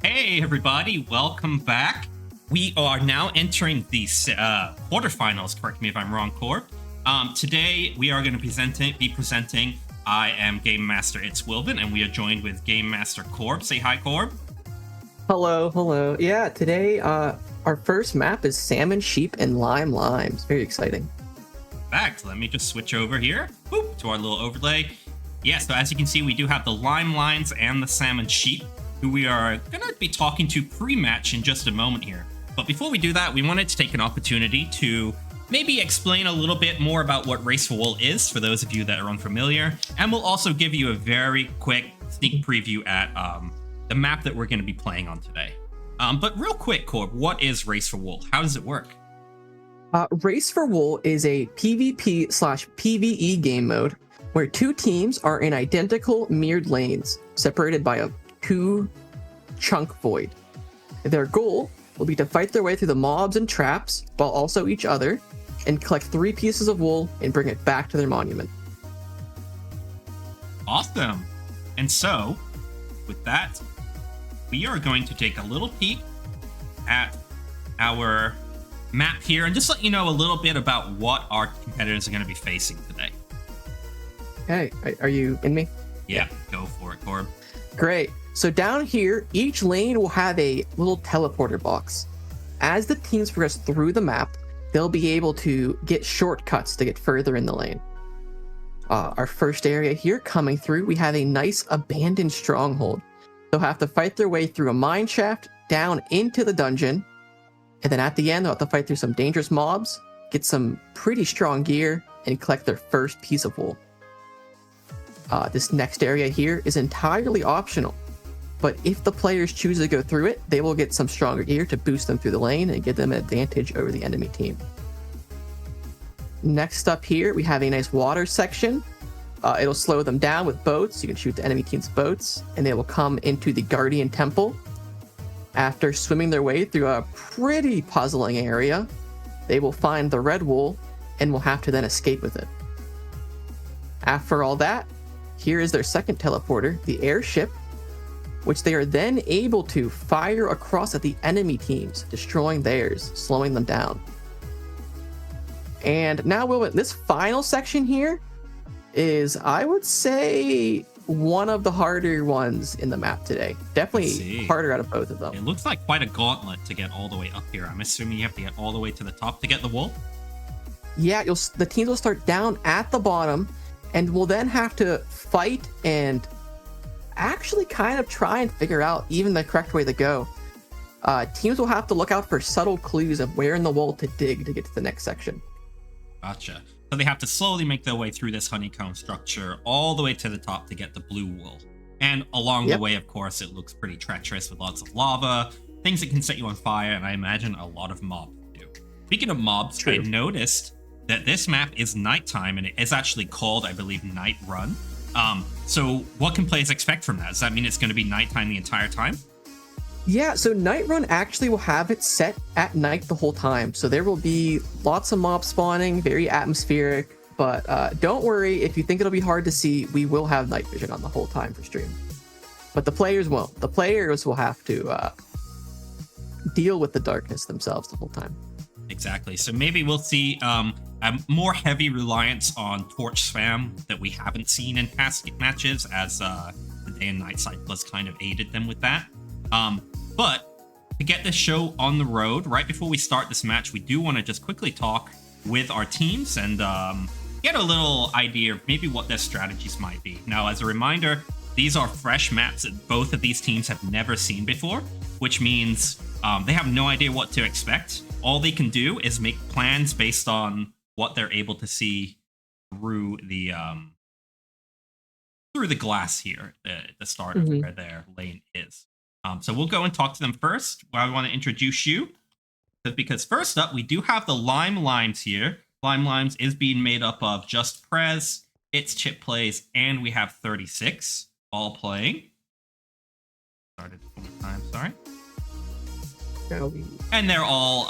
Hey everybody, welcome back. We are now entering the quarterfinals. Correct me if I'm wrong, Corb. Today we are going to be presenting. I am Game Master It's Wilvin, and we are joined with Game Master Corb. Say hi, Corb. Hello, hello. Yeah, today our first map is Salmon, Sheep, and Limes. Very exciting. Fact. Let me just switch over here to our little overlay. Yeah, so as you can see, we do have the Limes and the Salmon Sheep, who we are going to be talking to pre-match in just a moment here. But before we do that, we wanted to take an opportunity to maybe explain a little bit more about what Race for Wool is for those of you that are unfamiliar. And we'll also give you a very quick sneak preview at the map that we're going to be playing on today. But real quick, Corb, what is Race for Wool? How does it work? Race for Wool is a PvP/PvE game mode where two teams are in identical mirrored lanes separated by a two-chunk void. Their goal will be to fight their way through the mobs and traps, while also each other, and collect 3 pieces of wool and bring it back to their monument. Awesome. And so, with that, we are going to take a little peek at our map here and just let you know a little bit about what our competitors are going to be facing today. Hey, are you in me? Yeah, go for it, Corb. Great. So down here, each lane will have a little teleporter box. As the teams progress through the map, they'll be able to get shortcuts to get further in the lane. Our first area here coming through, we have a nice abandoned stronghold. They'll have to fight their way through a mine shaft, down into the dungeon, and then at the end, they'll have to fight through some dangerous mobs, get some pretty strong gear, and collect their first piece of wool. This next area here is entirely optional, but if the players choose to go through it, they will get some stronger gear to boost them through the lane and give them an advantage over the enemy team. Next up here, we have a nice water section. It'll slow them down with boats. You can shoot the enemy team's boats, and they will come into the Guardian Temple. After swimming their way through a pretty puzzling area, they will find the red wool and will have to then escape with it. After all that, here is their second teleporter, the airship, which they are then able to fire across at the enemy teams, destroying theirs, slowing them down. And now, this final section here is, I would say, one of the harder ones in the map today. Definitely harder out of both of them. It looks like quite a gauntlet to get all the way up here. I'm assuming you have to get all the way to the top to get the wool? Yeah, the teams will start down at the bottom, and will then have to fight and actually kind of try and figure out even the correct way to go. Teams will have to look out for subtle clues of where in the wool to dig to get to the next section. Gotcha. So they have to slowly make their way through this honeycomb structure all the way to the top to get the blue wool. And along the way, of course, it looks pretty treacherous with lots of lava, things that can set you on fire, and I imagine a lot of mobs do. Speaking of mobs, I noticed that this map is nighttime, and it is actually called, I believe, Night Run. So what can players expect from that? Does that mean it's going to be nighttime the entire time? Yeah, so Night Run actually will have it set at night the whole time. So there will be lots of mob spawning, very atmospheric, but don't worry, if you think it'll be hard to see, we will have night vision on the whole time for stream. But the players won't. The players will have to deal with the darkness themselves the whole time. Exactly. So maybe we'll see a more heavy reliance on torch spam that we haven't seen in past matches, as the day and night cycles kind of aided them with that. But to get this show on the road, right before we start this match, we do want to just quickly talk with our teams and get a little idea of maybe what their strategies might be. Now, as a reminder, these are fresh maps that both of these teams have never seen before, which means they have no idea what to expect. All they can do is make plans based on what they're able to see through the glass here at the start of where their lane is. So we'll go and talk to them first. I want to introduce you, because first up, we do have the Limes here. Limes is being made up of Just Prez, It's Chip Plays, and we have 36 all playing. Started one more time, sorry. And they're all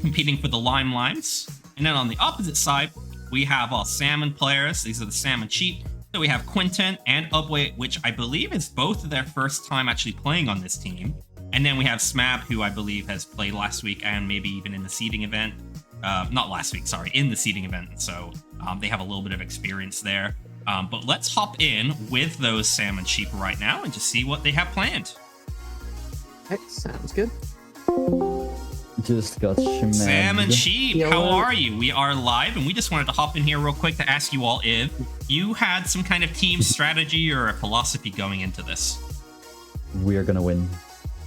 competing for the Limes. And then on the opposite side, we have all Salmon players. These are the Salmon Sheep. So we have Quinton and Ubway, which I believe is both of their first time actually playing on this team. And then we have Smab, who I believe has played last week and maybe even in the seeding event. Not last week, sorry, in the seeding event. So they have a little bit of experience there. But let's hop in with those salmon sheep right now and just see what they have planned. Okay, sounds good. Just got shammed. Salmon sheep, Yo. how are you? We are live, and we just wanted to hop in here real quick to ask you all if you had some kind of team strategy or a philosophy going into this. We are gonna win.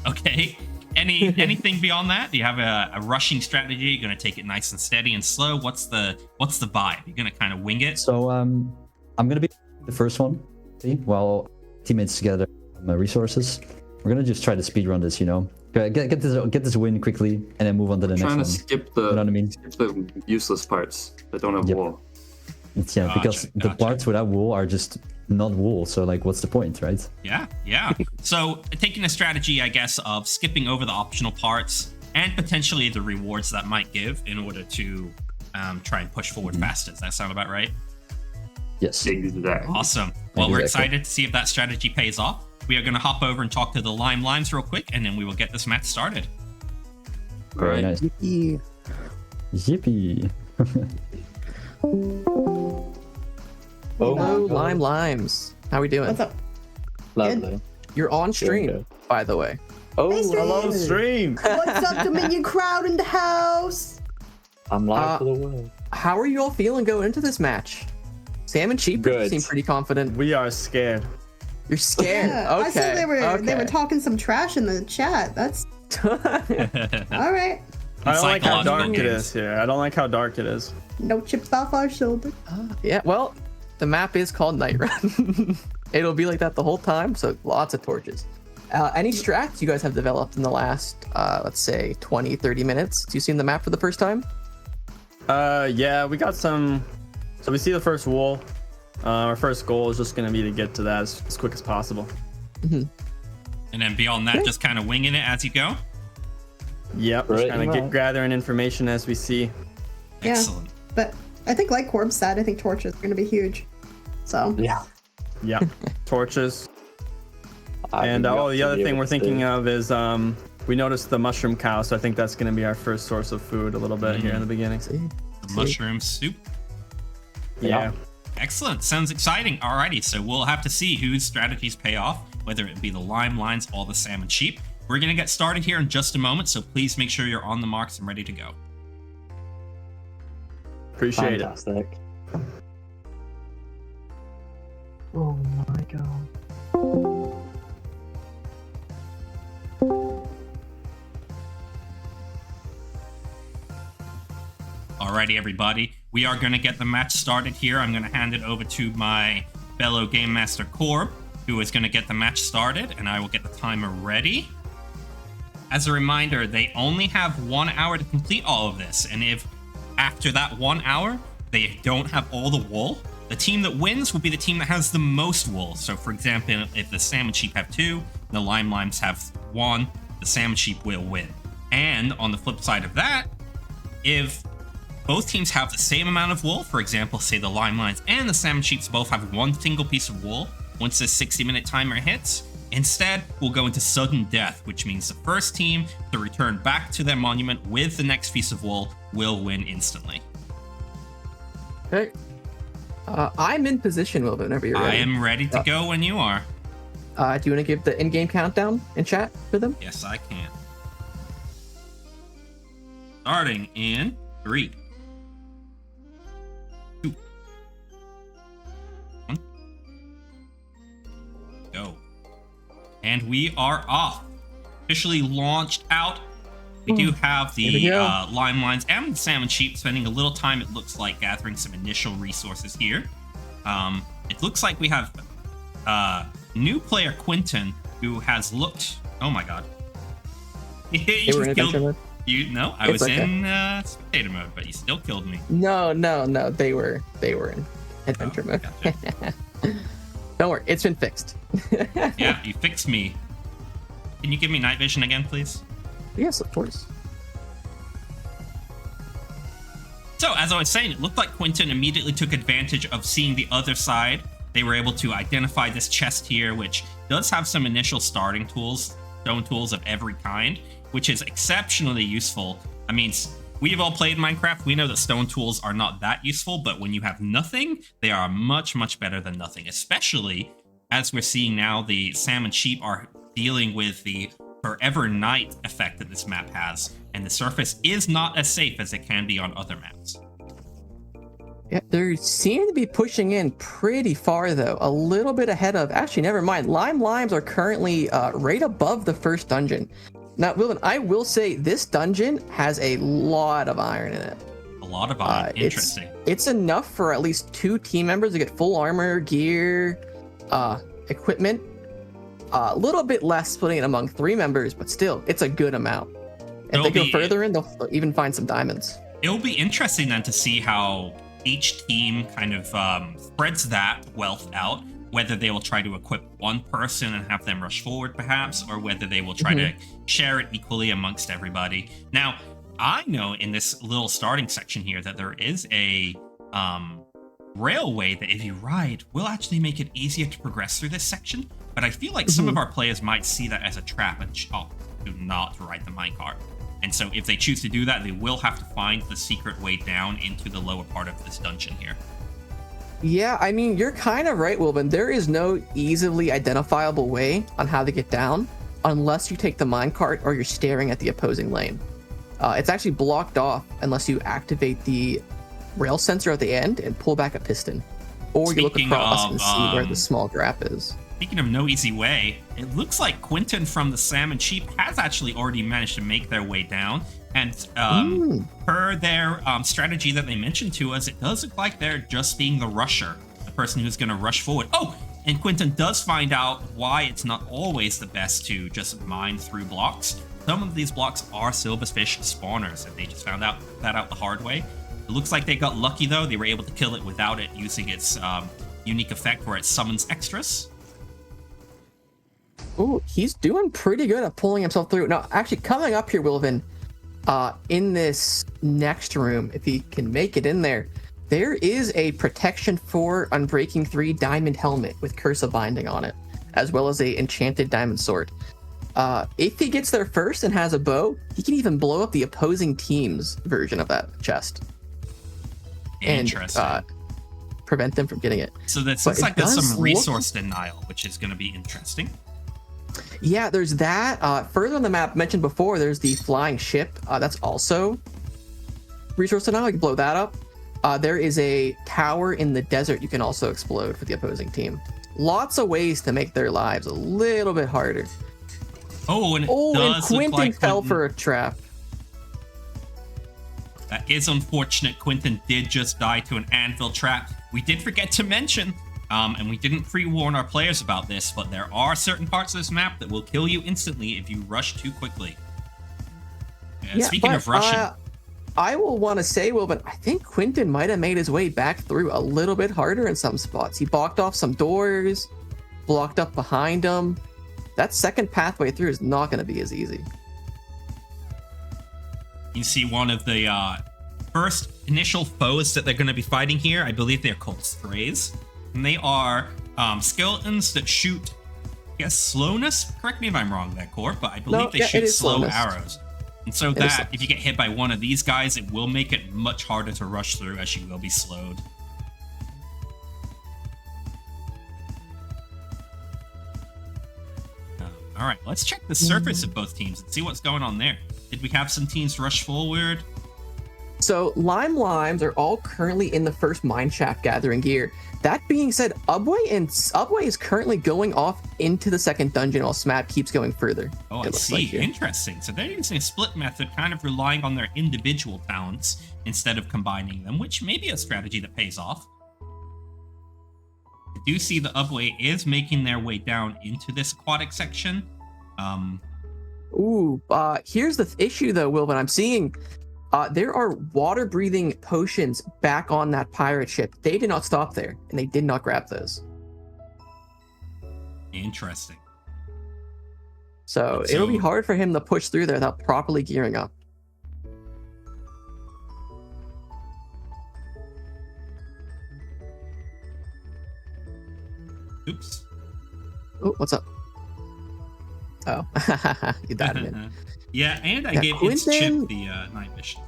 Okay. Anything beyond that? Do you have a rushing strategy? You're gonna take it nice and steady and slow. What's the vibe? You're gonna kind of wing it? So I'm gonna be the first one. See, while teammates gather resources, we're gonna just try to speedrun this. Get this win quickly, and then move on to the next Trying one. to skip the You know what I mean? skip the useless parts that don't have Yep. wool. Yeah, because the Gotcha. parts without wool are just not wool. So like, what's the point, right? Yeah. So taking a strategy, I guess, of skipping over the optional parts and potentially the rewards that might give in order to try and push forward faster. Does that sound about right? Yes. Exactly. Awesome. Well, we're Exactly. excited to see if that strategy pays off. We are going to hop over and talk to the Limes real quick, and then we will get this match started. Very Right. nice. Yippee. Hello, Limes. How we doing? What's up? Lovely. You're on stream, Good. by the way. Oh, Hey, stream. hello, stream. What's up, Dominion crowd in the house? I'm live for the world. How are you all feeling going into this match? Sam and Cheap Good. seem pretty confident. We are scared. You're scared. Yeah, Okay. I saw they were okay. talking some trash in the chat. That's all right. I don't like how Psychological dark it games. is here. I don't like how dark it is. No chip off our shoulder. Yeah, well, the map is called Night Run. It'll be like that the whole time, so lots of torches. Any strats you guys have developed in the last, let's say, 20, 30 minutes? Do you see the map for the first time? Yeah, we got some. So we see the first wool. Our first goal is just gonna be to get to that as quick as possible. And then beyond that, just kind of winging it as you go. Yep, just Pretty kind of much. gathering information as we see. Yeah. Excellent. But I think, like Corb said, I think torches are going to be huge. So Yeah, torches. And the other thing we're thinking of is we noticed the mushroom cow, so I think that's gonna be our first source of food a little bit here in the beginning. See? The mushroom soup. Yeah. Excellent. Sounds exciting. Alrighty, so we'll have to see whose strategies pay off, whether it be the lines or the salmon sheep. We're going to get started here in just a moment, so please make sure you're on the marks and ready to go. Appreciate Fantastic. Oh my god. Alrighty, everybody. We are going to get the match started here. I'm going to hand it over to my fellow Game Master Corb, who is going to get the match started, and I will get the timer ready. As a reminder, they only have 1 hour to complete all of this, and if after that 1 hour they don't have all the wool, the team that wins will be the team that has the most wool. So, for example, if the salmon sheep have 2, the limes have 1, the salmon sheep will win. And on the flip side of that, if both teams have the same amount of wool, for example, say the limes and the salmon sheeps both have one single piece of wool, once this 60-minute timer hits, instead, we'll go into sudden death, which means the first team to return back to their monument with the next piece of wool will win instantly. Okay. I'm in position, Will, whenever you're I ready. am ready to go when you are. Do you want to give the in-game countdown in chat for them? Yes, I can. Starting in 3, 2, 1, go. And we are off. Officially launched out. We do have Here we the go. lines and the salmon sheep spending a little time, it looks like, gathering some initial resources here. It looks like we have new player Quinton, who has looked... Oh my god. You They were in just adventure killed... mode? You no, I It's was okay. in spectator mode, but you still killed me. No. They were in adventure Oh, mode. gotcha. Don't worry, it's been fixed. Yeah, you fixed me. Can you give me night vision again, please? Yes, of course. So, as I was saying, it looked like Quinton immediately took advantage of seeing the other side. They were able to identify this chest here, which does have some initial starting tools. stone tools of every kind, which is exceptionally useful. I mean, we've all played Minecraft. We know that stone tools are not that useful, but when you have nothing, they are much, much better than nothing, especially as we're seeing now the salmon sheep are dealing with the forever night effect that this map has, and the surface is not as safe as it can be on other maps. Yeah, they seem to be pushing in pretty far, though. A little bit ahead of... Actually, never mind. Limes are currently right above the first dungeon. Now, Wilvin, I will say this dungeon has a lot of iron in it. A lot of iron. Interesting. It's enough for at least 2 team members to get full armor, gear, equipment. A little bit less splitting it among 3 members, but still, it's a good amount. If they go further in, they'll even find some diamonds. It'll be interesting then to see how each team kind of spreads that wealth out, whether they will try to equip one person and have them rush forward perhaps, or whether they will try to share it equally amongst everybody. Now, I know in this little starting section here that there is a railway that if you ride will actually make it easier to progress through this section, but I feel like some of our players might see that as a trap and do not ride the minecart. And so if they choose to do that, they will have to find the secret way down into the lower part of this dungeon here. Yeah, I mean, you're kind of right, Wilvin. There is no easily identifiable way on how to get down unless you take the minecart or you're staring at the opposing lane. It's actually blocked off unless you activate the rail sensor at the end and pull back a piston. Or you look across and see where the small gap is. Speaking of no easy way, it looks like Quentin from the Salmon Sheep has actually already managed to make their way down. And per their strategy that they mentioned to us, it does look like they're just being the rusher, the person who's going to rush forward. Oh, and Quentin does find out why it's not always the best to just mine through blocks. Some of these blocks are silverfish spawners, and they just found out that out the hard way. It looks like they got lucky, though. They were able to kill it without it using its unique effect where it summons extras. Ooh, he's doing pretty good at pulling himself through. Now, actually, coming up here, Wilvin, in this next room, if he can make it in there, there is a protection for Unbreaking 3 diamond helmet with Curse of Binding on it, as well as a enchanted diamond sword. If he gets there first and has a bow, he can even blow up the opposing team's version of that chest. Interesting. And prevent them from getting it. So that looks like there's some resource denial, which is going to be interesting. Yeah, there's that. Further on the map, mentioned before, there's the flying ship. That's also resource denial. You can blow that up. There is a tower in the desert you can also explode for the opposing team. Lots of ways to make their lives a little bit harder. Oh, and and Quentin fell for a trap. That is unfortunate. Quentin did just die to an anvil trap. We did forget to mention, and we didn't pre-warn our players about this, but there are certain parts of this map that will kill you instantly if you rush too quickly. Speaking of rushing... I will want to say, but I think Quentin might have made his way back through a little bit harder in some spots. He blocked off some doors, blocked up behind him. That second pathway through is not going to be as easy. You see one of the first initial foes that they're going to be fighting here. I believe they're called strays. And they are skeletons that shoot, I guess, slowness. Correct me if I'm wrong there, Corp, but I believe they shoot slow arrows. And so that, if you get hit by one of these guys, it will make it much harder to rush through as you will be slowed. All right, let's check the surface of both teams and see what's going on there. Did we have some teams rush forward? So Limes are all currently in the first mine shaft gathering gear. That being said, Ubway is currently going off into the second dungeon while Smap keeps going further. Oh, I see. Like interesting. So they're using a split method, kind of relying on their individual talents instead of combining them, which may be a strategy that pays off. I do see the Ubway is making their way down into this aquatic section. Here's the issue though, Will, but I'm seeing there are water-breathing potions back on that pirate ship. They did not stop there, and they did not grab those. Interesting. So it'll be hard for him to push through there without properly gearing up. Oops. Oh, what's up? Oh, you died again. Yeah, and I Yeah, gave its Quentin- chip the night vision.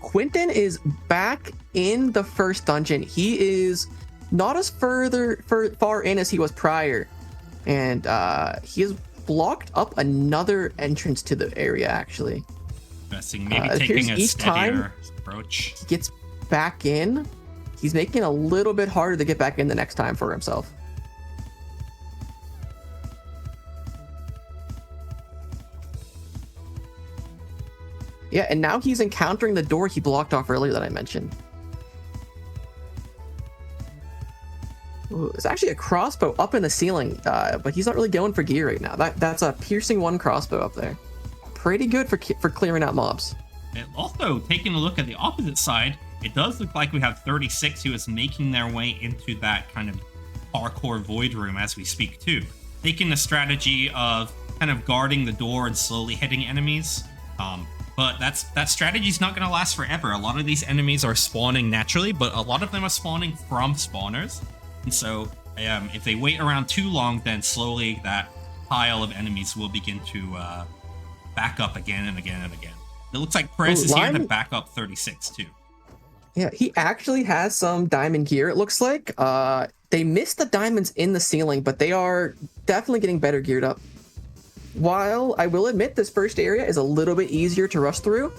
Quentin is back in the first dungeon. He is not as far in as he was prior, and he has blocked up another entrance to the area. Actually, Interesting. Maybe it taking appears a each time steadier approach. he gets back in, he's making it a little bit harder to get back in the next time for himself. Yeah, and now he's encountering the door he blocked off earlier that I mentioned. Ooh, it's actually a crossbow up in the ceiling, but he's not really going for gear right now. That's a piercing 1 crossbow up there. Pretty good for clearing out mobs. And also, taking a look at the opposite side, it does look like we have 36 who is making their way into that kind of parkour void room as we speak too. Taking the strategy of kind of guarding the door and slowly hitting enemies. But that strategy is not going to last forever. A lot of these enemies are spawning naturally, but a lot of them are spawning from spawners. And so if they wait around too long, then slowly that pile of enemies will begin to back up again and again and again. It looks like Perez is here to back up 36 too. Yeah, he actually has some diamond gear, it looks like. They missed the diamonds in the ceiling, but they are definitely getting better geared up. While I will admit this first area is a little bit easier to rush through,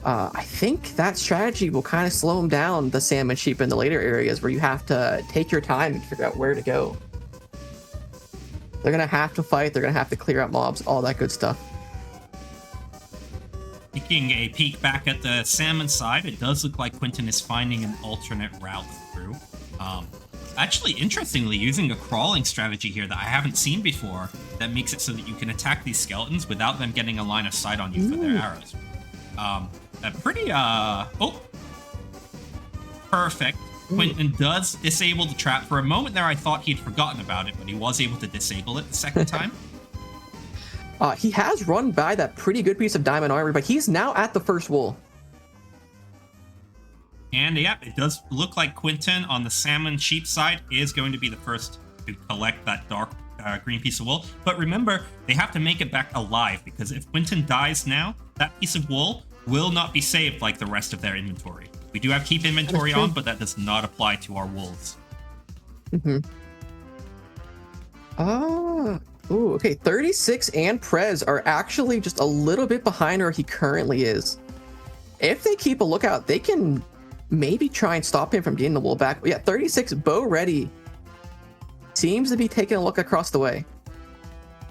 I think that strategy will kind of slow him down, the salmon sheep, in the later areas where you have to take your time and figure out where to go. They're going to have to fight, they're going to have to clear out mobs, all that good stuff. Taking a peek back at the salmon side, it does look like Quentin is finding an alternate route through. Actually, interestingly, using a crawling strategy here that I haven't seen before that makes it so that you can attack these skeletons without them getting a line of sight on you for their arrows. Perfect. Quentin does disable the trap. For a moment there, I thought he'd forgotten about it, but he was able to disable it the second time. He has run by that pretty good piece of diamond armor, but he's now at the first wall. And yeah, it does look like Quentin on the salmon sheep side is going to be the first to collect that dark green piece of wool. But remember, they have to make it back alive, because if Quentin dies now, that piece of wool will not be saved like the rest of their inventory. We do have keep inventory on, but that does not apply to our wolves. Ooh, okay. 36 and Prez are actually just a little bit behind where he currently is. If they keep a lookout, they can maybe try and stop him from getting the wool back. But yeah, 36 bow ready seems to be taking a look across the way.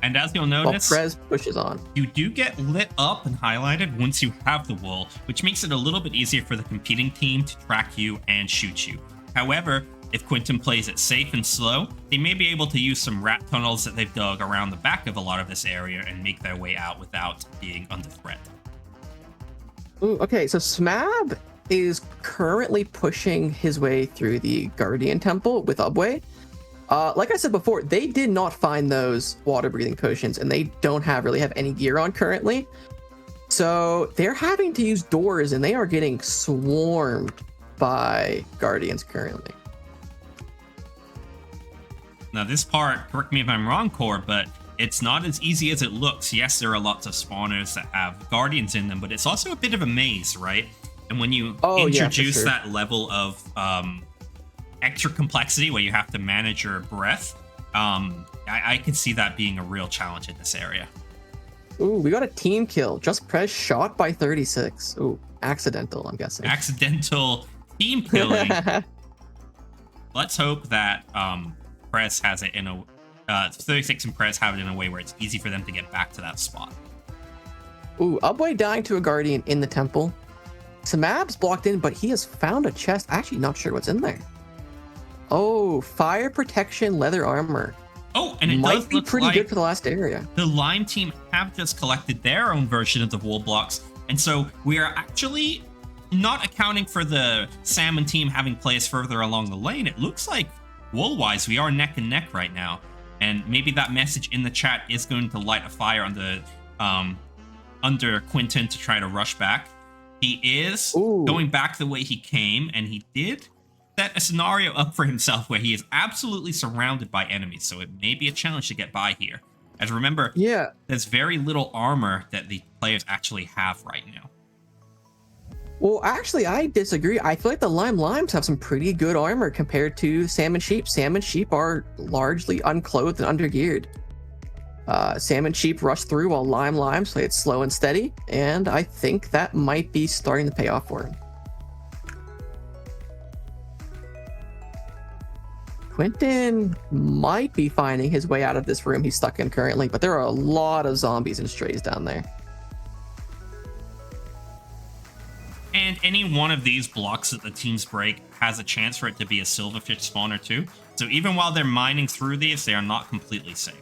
And as you'll While notice, Prez pushes on. you do get lit up and highlighted once you have the wool, which makes it a little bit easier for the competing team to track you and shoot you. However, if Quentin plays it safe and slow, they may be able to use some rat tunnels that they've dug around the back of a lot of this area and make their way out without being under threat. Ooh, okay, so Smab is currently pushing his way through the Guardian Temple with Ubway. Like I said before, they did not find those water breathing potions, and they don't really have any gear on currently. So they're having to use doors, and they are getting swarmed by Guardians currently. Now this part, correct me if I'm wrong, Core, but it's not as easy as it looks. Yes, there are lots of spawners that have Guardians in them, but it's also a bit of a maze, right? And when you introduce that level of extra complexity where you have to manage your breath, I could see that being a real challenge in this area. Ooh, we got a team kill. Just Prez shot by 36. Ooh, accidental, I'm guessing. Accidental team killing. Let's hope that Prez has it in a 36 and Prez have it in a way where it's easy for them to get back to that spot. Ooh, Ubway dying to a Guardian in the temple. Samab's blocked in, but he has found a chest. Actually, not sure what's in there. Oh, fire protection leather armor. Oh, and it might does be look pretty like good for the last area. the Lime team have just collected their own version of the wool blocks, and so we are actually not accounting for the Salmon team having players further along the lane. It looks like wool-wise, we are neck and neck right now, and maybe that message in the chat is going to light a fire on the under Quentin to try to rush back. He is going back the way he came, and he did set a scenario up for himself where he is absolutely surrounded by enemies, so it may be a challenge to get by here. As remember, Yeah. there's very little armor that the players actually have right now. Well, actually, I disagree. I feel like the limes have some pretty good armor compared to salmon sheep. Salmon sheep are largely unclothed and undergeared. Salmon sheep rush through while limes play it slow and steady, and I think that might be starting to pay off for him. Quentin might be finding his way out of this room he's stuck in currently, but there are a lot of zombies and strays down there. And any one of these blocks that the teams break has a chance for it to be a silverfish spawn or two. So even while they're mining through these, they are not completely safe.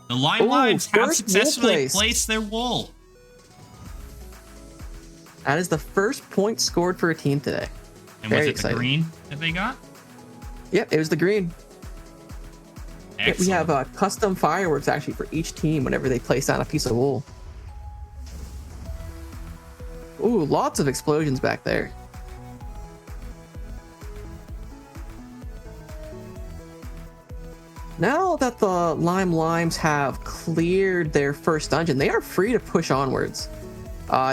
The limes have first successfully wool placed their wool. That is the first point scored for a team today. And Very was it exciting. the green that they got? Yep, it was the green. Excellent. We have custom fireworks actually for each team whenever they place down a piece of wool. Ooh, lots of explosions back there. Now that the limes have cleared their first dungeon, they are free to push onwards.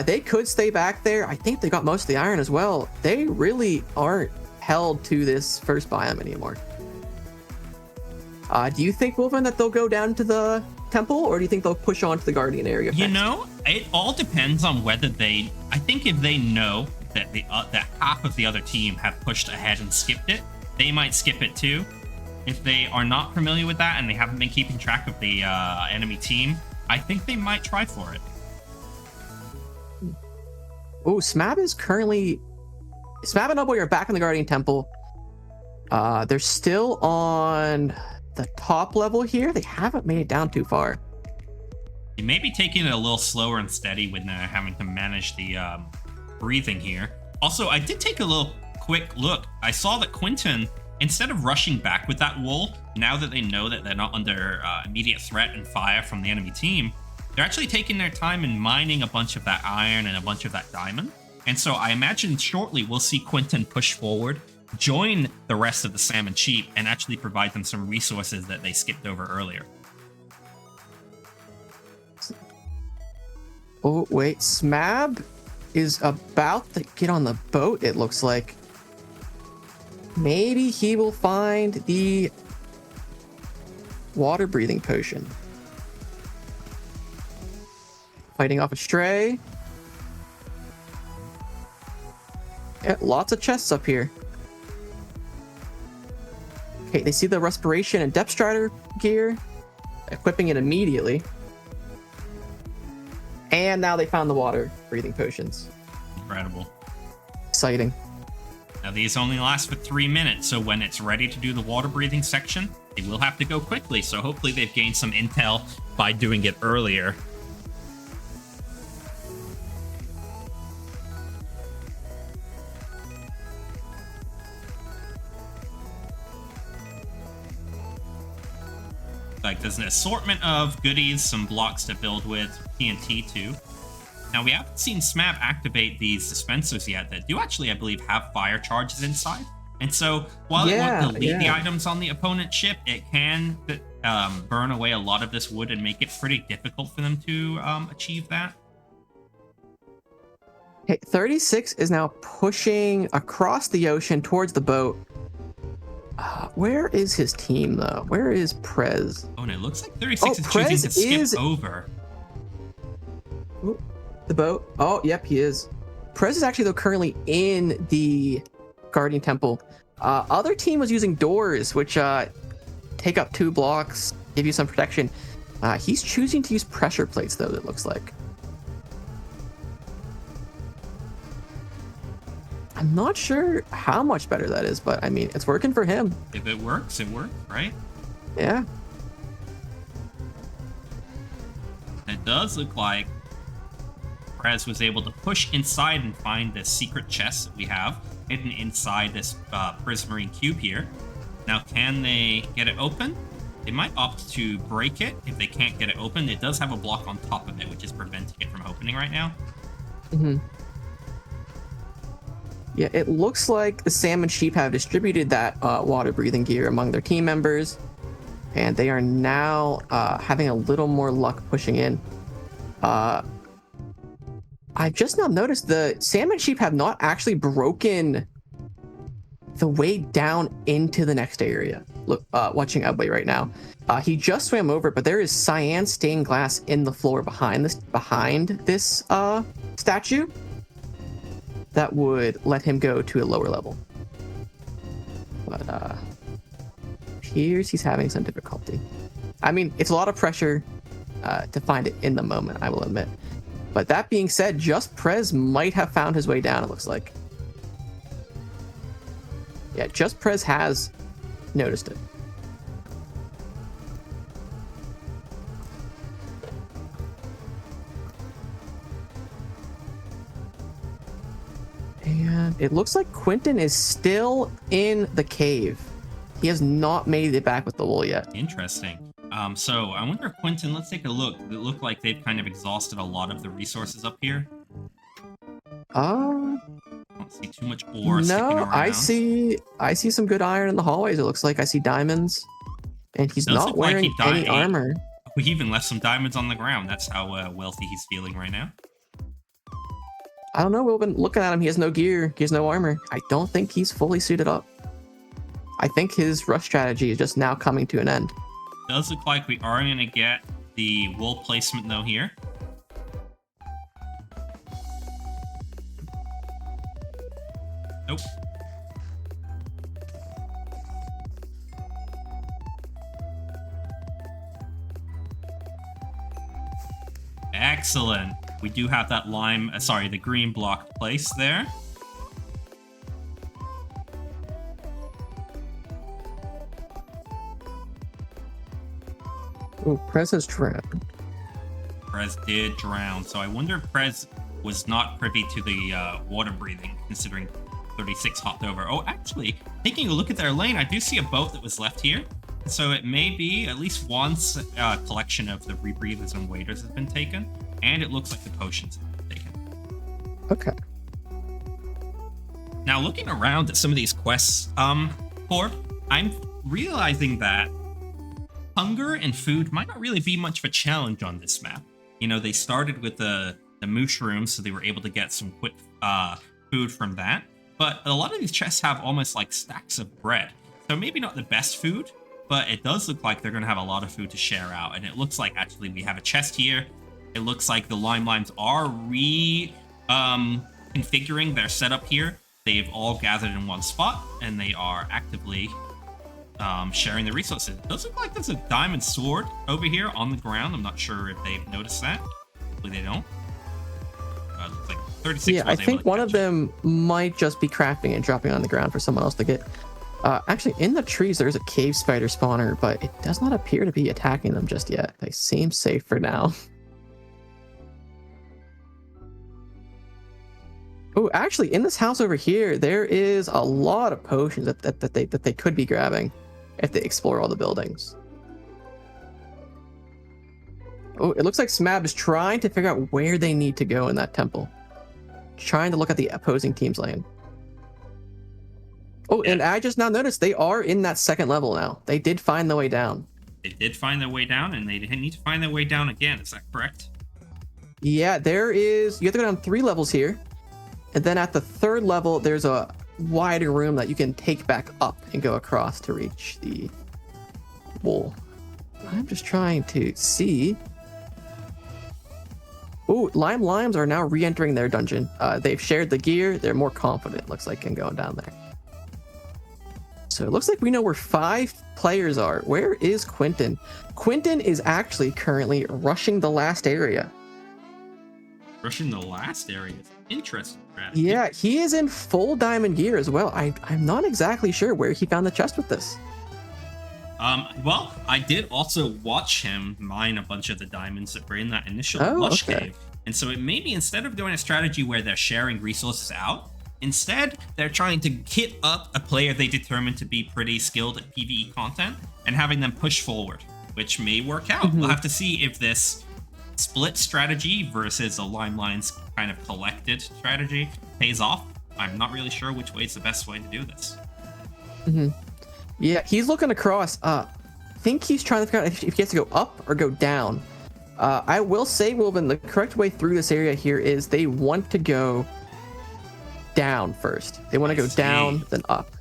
They could stay back there. I think they got most of the iron as well. They really aren't held to this first biome anymore. Do you think, Wolfen, that they'll go down to the temple, or do you think they'll push on to the Guardian area? You next? know, it all depends on whether they... I think if they know that that half of the other team have pushed ahead and skipped it, they might skip it too. If they are not familiar with that and they haven't been keeping track of the enemy team, I think they might try for it. Oh, Smab is currently... Smab and Noble are back in the Guardian Temple. They're still on the top level here. They haven't made it down too far. You may be taking it a little slower and steady when they're having to manage the breathing here. Also, I did take a little quick look. I saw that Quentin, instead of rushing back with that wool, now that they know that they're not under immediate threat and fire from the enemy team, they're actually taking their time and mining a bunch of that iron and a bunch of that diamond. And so I imagine shortly we'll see Quentin push forward, join the rest of the salmon sheep, and actually provide them some resources that they skipped over earlier. Oh, wait. Smab is about to get on the boat, it looks like. Maybe he will find the water breathing potion. Fighting off a stray. Yeah, lots of chests up here. Okay, they see the respiration and depth strider gear, equipping it immediately. And now they found the water breathing potions. Incredible. Exciting. Now these only last for 3 minutes, so when it's ready to do the water breathing section, they will have to go quickly, so hopefully they've gained some intel by doing it earlier. Like, there's an assortment of goodies, some blocks to build with, TNT too. Now, we haven't seen Smab activate these dispensers yet that do actually, I believe, have fire charges inside. And so, while it won't delete the items on the opponent's ship, it can burn away a lot of this wood and make it pretty difficult for them to achieve that. Okay, 36 is now pushing across the ocean towards the boat. Where is his team, though? Where is Prez? Oh, and it looks like 36 is Prez choosing to skip over. Ooh, the boat. Oh, yep, he is. Prez is actually, though, currently in the Guardian Temple. Other team was using doors, which take up 2 blocks, give you some protection. He's choosing to use pressure plates, though, it looks like. I'm not sure how much better that is, but I mean, it's working for him. If it works, right? Yeah. It does look like Prez was able to push inside and find the secret chest that we have hidden inside this prismarine cube here. Now, can they get it open? They might opt to break it. If they can't get it open, it does have a block on top of it, which is preventing it from opening right now. Mm-hmm. Yeah, it looks like the Salmon Sheep have distributed that water-breathing gear among their team members, and they are now having a little more luck pushing in. I've just now noticed the Salmon Sheep have not actually broken the way down into the next area. Look, watching Ubway right now. He just swam over, but there is cyan stained glass in the floor behind this statue that would let him go to a lower level. But appears he's having some difficulty. I mean, it's a lot of pressure to find it in the moment, I will admit. But that being said, Just Prez might have found his way down, it looks like. Yeah, Just Prez has noticed it. And it looks like Quentin is still in the cave. He has not made it back with the wool yet. Interesting. So I wonder if Quentin, let's take a look. It looked like they've kind of exhausted a lot of the resources up here. I don't see too much ore sticking No, around. I see some good iron in the hallways. It looks like I see diamonds. And he's Does not look like wearing he any died. armor. We even left some diamonds on the ground. That's how wealthy he's feeling right now. I don't know. We've been looking at him. He has no gear. He has no armor. I don't think he's fully suited up. I think his rush strategy is just now coming to an end. Does look like we are going to get the wool placement though here. Nope. Excellent. We do have that the green block placed there. Oh, Prez has drowned. Prez did drown, so I wonder if Prez was not privy to the water breathing, considering 36 hopped over. Oh, actually, taking a look at their lane, I do see a boat that was left here. So it may be at least once collection of the rebreathers and waiters has been taken, and it looks like the potions have been taken. Okay. Now, looking around at some of these quests, Corp, I'm realizing that hunger and food might not really be much of a challenge on this map. You know, they started with the mushrooms, so they were able to get some quick food from that. But a lot of these chests have almost like stacks of bread. So maybe not the best food, but it does look like they're going to have a lot of food to share out. And it looks like actually we have a chest here. It looks like the limes are configuring their setup here. They've all gathered in one spot, and they are actively sharing the resources. It does look like there's a diamond sword over here on the ground. I'm not sure if they've noticed that. Hopefully they don't. Looks like 36. Yeah, I think one of them might just be crafting and dropping on the ground for someone else to get. Actually, in the trees, there's a cave spider spawner, but it does not appear to be attacking them just yet. They seem safe for now. Oh, actually, in this house over here, there is a lot of potions that they could be grabbing if they explore all the buildings. Oh, it looks like Smab is trying to figure out where they need to go in that temple. Trying to look at the opposing team's lane. Oh, and I just now noticed they are in that second level now. They did find the way down. They did find their way down, and they need to find their way down again. Is that correct? Yeah, there is. You have to go down 3 levels here. And then at the 3rd level, there's a wider room that you can take back up and go across to reach the wall. I'm just trying to see. Oh, limes are now re-entering their dungeon. They've shared the gear. They're more confident, looks like, in going down there. So it looks like we know where 5 players are. Where is Quentin? Quentin is actually currently rushing the last area. Rushing the last area. Interesting strategy. Yeah, he is in full diamond gear as well. I'm not exactly sure where he found the chest with this. Well, I did also watch him mine a bunch of the diamonds that were in that initial lush cave. And so it may be, instead of doing a strategy where they're sharing resources out, instead they're trying to hit up a player they determine to be pretty skilled at PvE content and having them push forward, which may work out. We'll have to see if this split strategy versus a lines kind of collected strategy pays off. I'm not really sure which way is the best way to do this. Yeah, he's looking across. I think he's trying to figure out if he has to go up or go down. I will say, Wilbin, the correct way through this area here is they want to go down first. They want to go down, then up.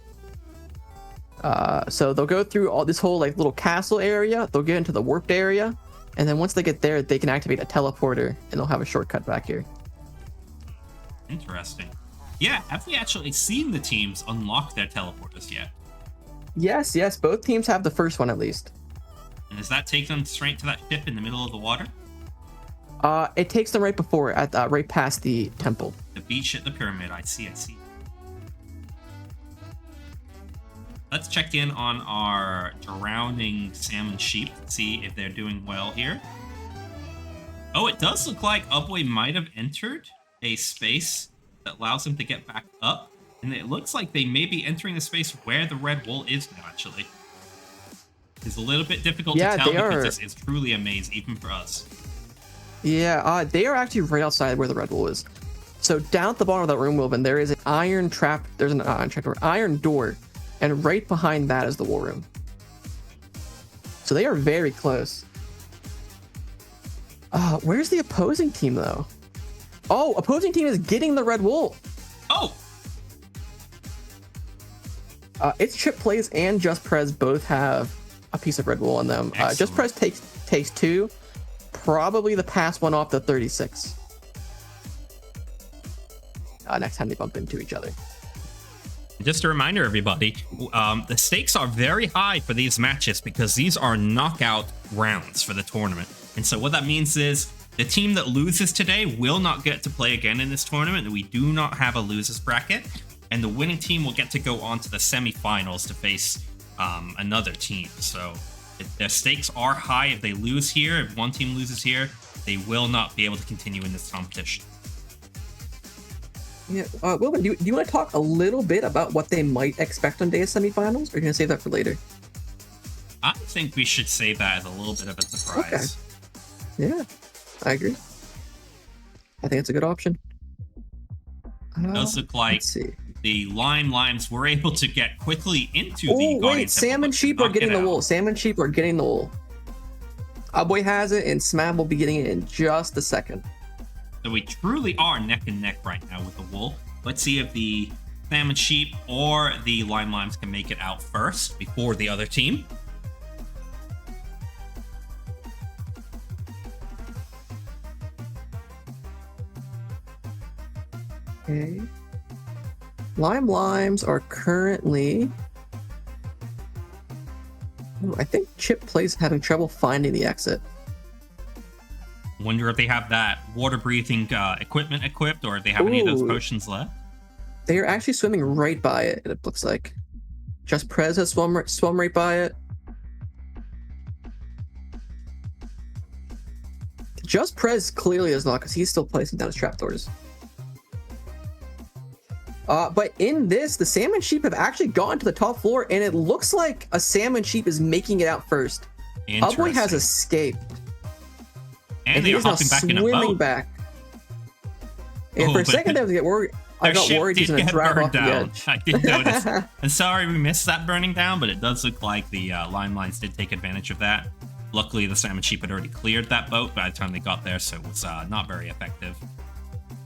So they'll go through all this whole like little castle area. They'll get into the warped area, and then once they get there, they can activate a teleporter, and they'll have a shortcut back here. Interesting. Yeah, have we actually seen the teams unlock their teleporters yet? Yes, both teams have the first one at least. And does that take them straight to that ship in the middle of the water? It takes them right before, right past the temple. The beach at the pyramid. I see. Let's check in on our drowning salmon sheep to see if they're doing well here. Oh, it does look like Upway might have entered a space that allows him to get back up. And it looks like they may be entering the space where the red wool is now, actually. It's a little bit difficult to tell because this is truly a maze, even for us. Yeah, they are actually right outside where the red wool is. So down at the bottom of that room, Wilbin, there is an iron trap. There's an iron door, and right behind that is the wool room. So they are very close. Where's the opposing team though? Oh, opposing team is getting the red wool. Oh. It's Chip Plays and Just Prez both have a piece of red wool on them. Just Prez takes 2. Probably the pass one off the 36. Next time they bump into each other. Just a reminder, everybody, the stakes are very high for these matches because these are knockout rounds for the tournament. And so what that means is the team that loses today will not get to play again in this tournament. We do not have a losers bracket. And the winning team will get to go on to the semifinals to face another team. So their stakes are high. If they lose here, if one team loses here, they will not be able to continue in this competition. Yeah, Wilbin, do you want to talk a little bit about what they might expect on day of semifinals? Or are you going to save that for later? I think we should save that as a little bit of a surprise. Okay. Yeah, I agree. I think it's a good option. It does look like the limes were able to get quickly into the Guardian Temple, salmon sheep are getting the wool. Salmon sheep are getting the wool. Boy has it, and Smab will be getting it in just a second. So we truly are neck and neck right now with the wool. Let's see if the salmon sheep or the limes can make it out first before the other team. Okay. Limes are currently... Ooh, I think Chip Plays having trouble finding the exit. Wonder if they have that water-breathing equipment equipped, or if they have any of those potions left. They are actually swimming right by it, it looks like. Just Prez has swum right by it. Just Prez clearly is not, because he's still placing down his trapdoors. But in this, the salmon sheep have actually gone to the top floor, and it looks like a salmon sheep is making it out first. Upway has escaped. And they are hopping back in a boat. Back. And for a second there, I got worried he's going to drive off the edge. I did notice. And sorry we missed that burning down, but it does look like the lines did take advantage of that. Luckily, the salmon sheep had already cleared that boat by the time they got there, so it was not very effective.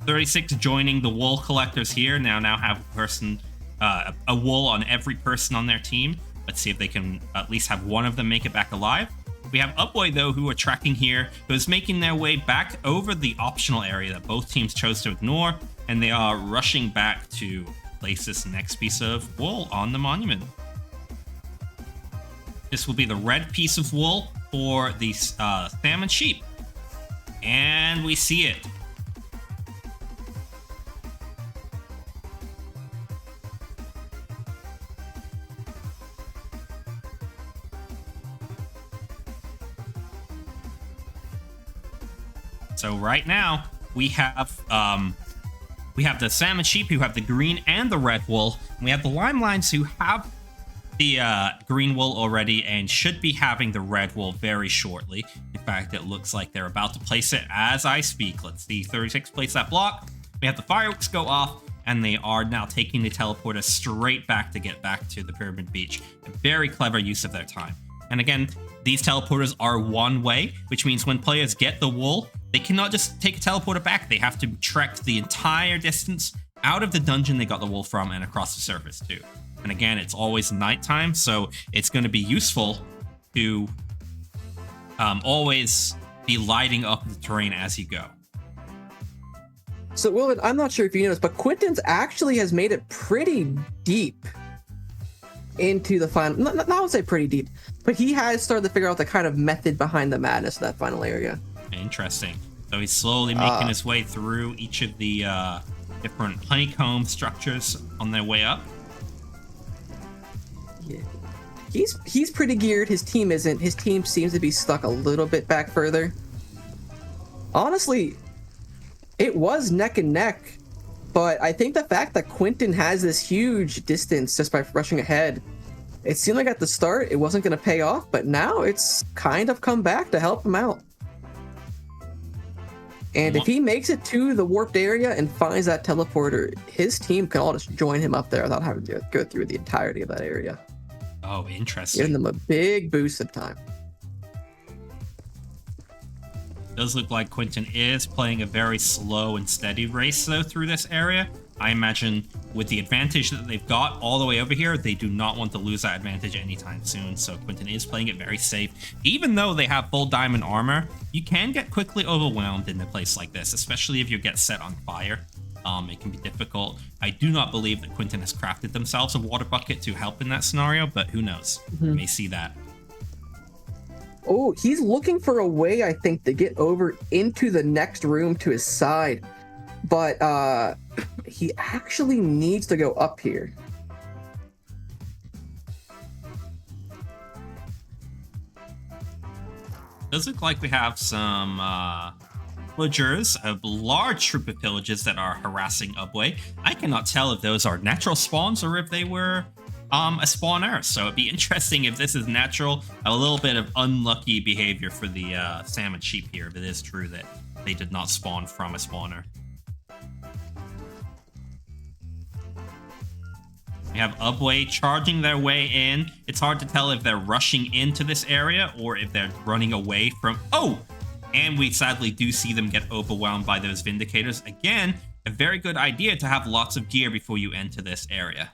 36 joining the wool collectors here. Now have a person, a wool on every person on their team. Let's see if they can at least have one of them make it back alive. We have Upway, though, who are tracking here, who is making their way back over the optional area that both teams chose to ignore, and they are rushing back to place this next piece of wool on the monument. This will be the red piece of wool for the salmon sheep. And we see it. So right now we have the salmon sheep who have the green and the red wool. And we have the lines who have the green wool already and should be having the red wool very shortly. In fact, it looks like they're about to place it as I speak. Let's see, 36 place that block. We have the fireworks go off, and they are now taking the teleporter straight back to get back to the Pyramid Beach. A very clever use of their time. And again, these teleporters are one way, which means when players get the wool, they cannot just take a teleporter back. They have to trek the entire distance out of the dungeon they got the wool from and across the surface too. And again, it's always nighttime, so it's going to be useful to always be lighting up the terrain as you go. So, Will, I'm not sure if you noticed, but Quentin's actually has made it pretty deep into the final. Not I would say pretty deep, but he has started to figure out the kind of method behind the madness of that final area. Interesting. So he's slowly making his way through each of the different honeycomb structures on their way up. Yeah. He's pretty geared. His team isn't. His team seems to be stuck a little bit back further. Honestly, it was neck and neck, but I think the fact that Quentin has this huge distance just by rushing ahead, it seemed like at the start it wasn't going to pay off, but now it's kind of come back to help him out. And if he makes it to the warped area and finds that teleporter, his team can all just join him up there without having to go through the entirety of that area. Oh, interesting. Giving them a big boost of time. Does look like Quentin is playing a very slow and steady race, though, through this area. I imagine with the advantage that they've got all the way over here, they do not want to lose that advantage anytime soon. So Quentin is playing it very safe. Even though they have full diamond armor, you can get quickly overwhelmed in a place like this, especially if you get set on fire. It can be difficult. I do not believe that Quentin has crafted themselves a water bucket to help in that scenario, but who knows? We may see that. Oh, he's looking for a way, I think, to get over into the next room to his side. But he actually needs to go up here. Does look like we have some pillagers, a large troop of pillagers that are harassing Ubway. I cannot tell if those are natural spawns or if they were a spawner. So it'd be interesting if this is natural. A little bit of unlucky behavior for the salmon sheep here, if it is true that they did not spawn from a spawner. We have Ubway charging their way in. It's hard to tell if they're rushing into this area or if they're running away from... Oh! And we sadly do see them get overwhelmed by those Vindicators. Again, a very good idea to have lots of gear before you enter this area.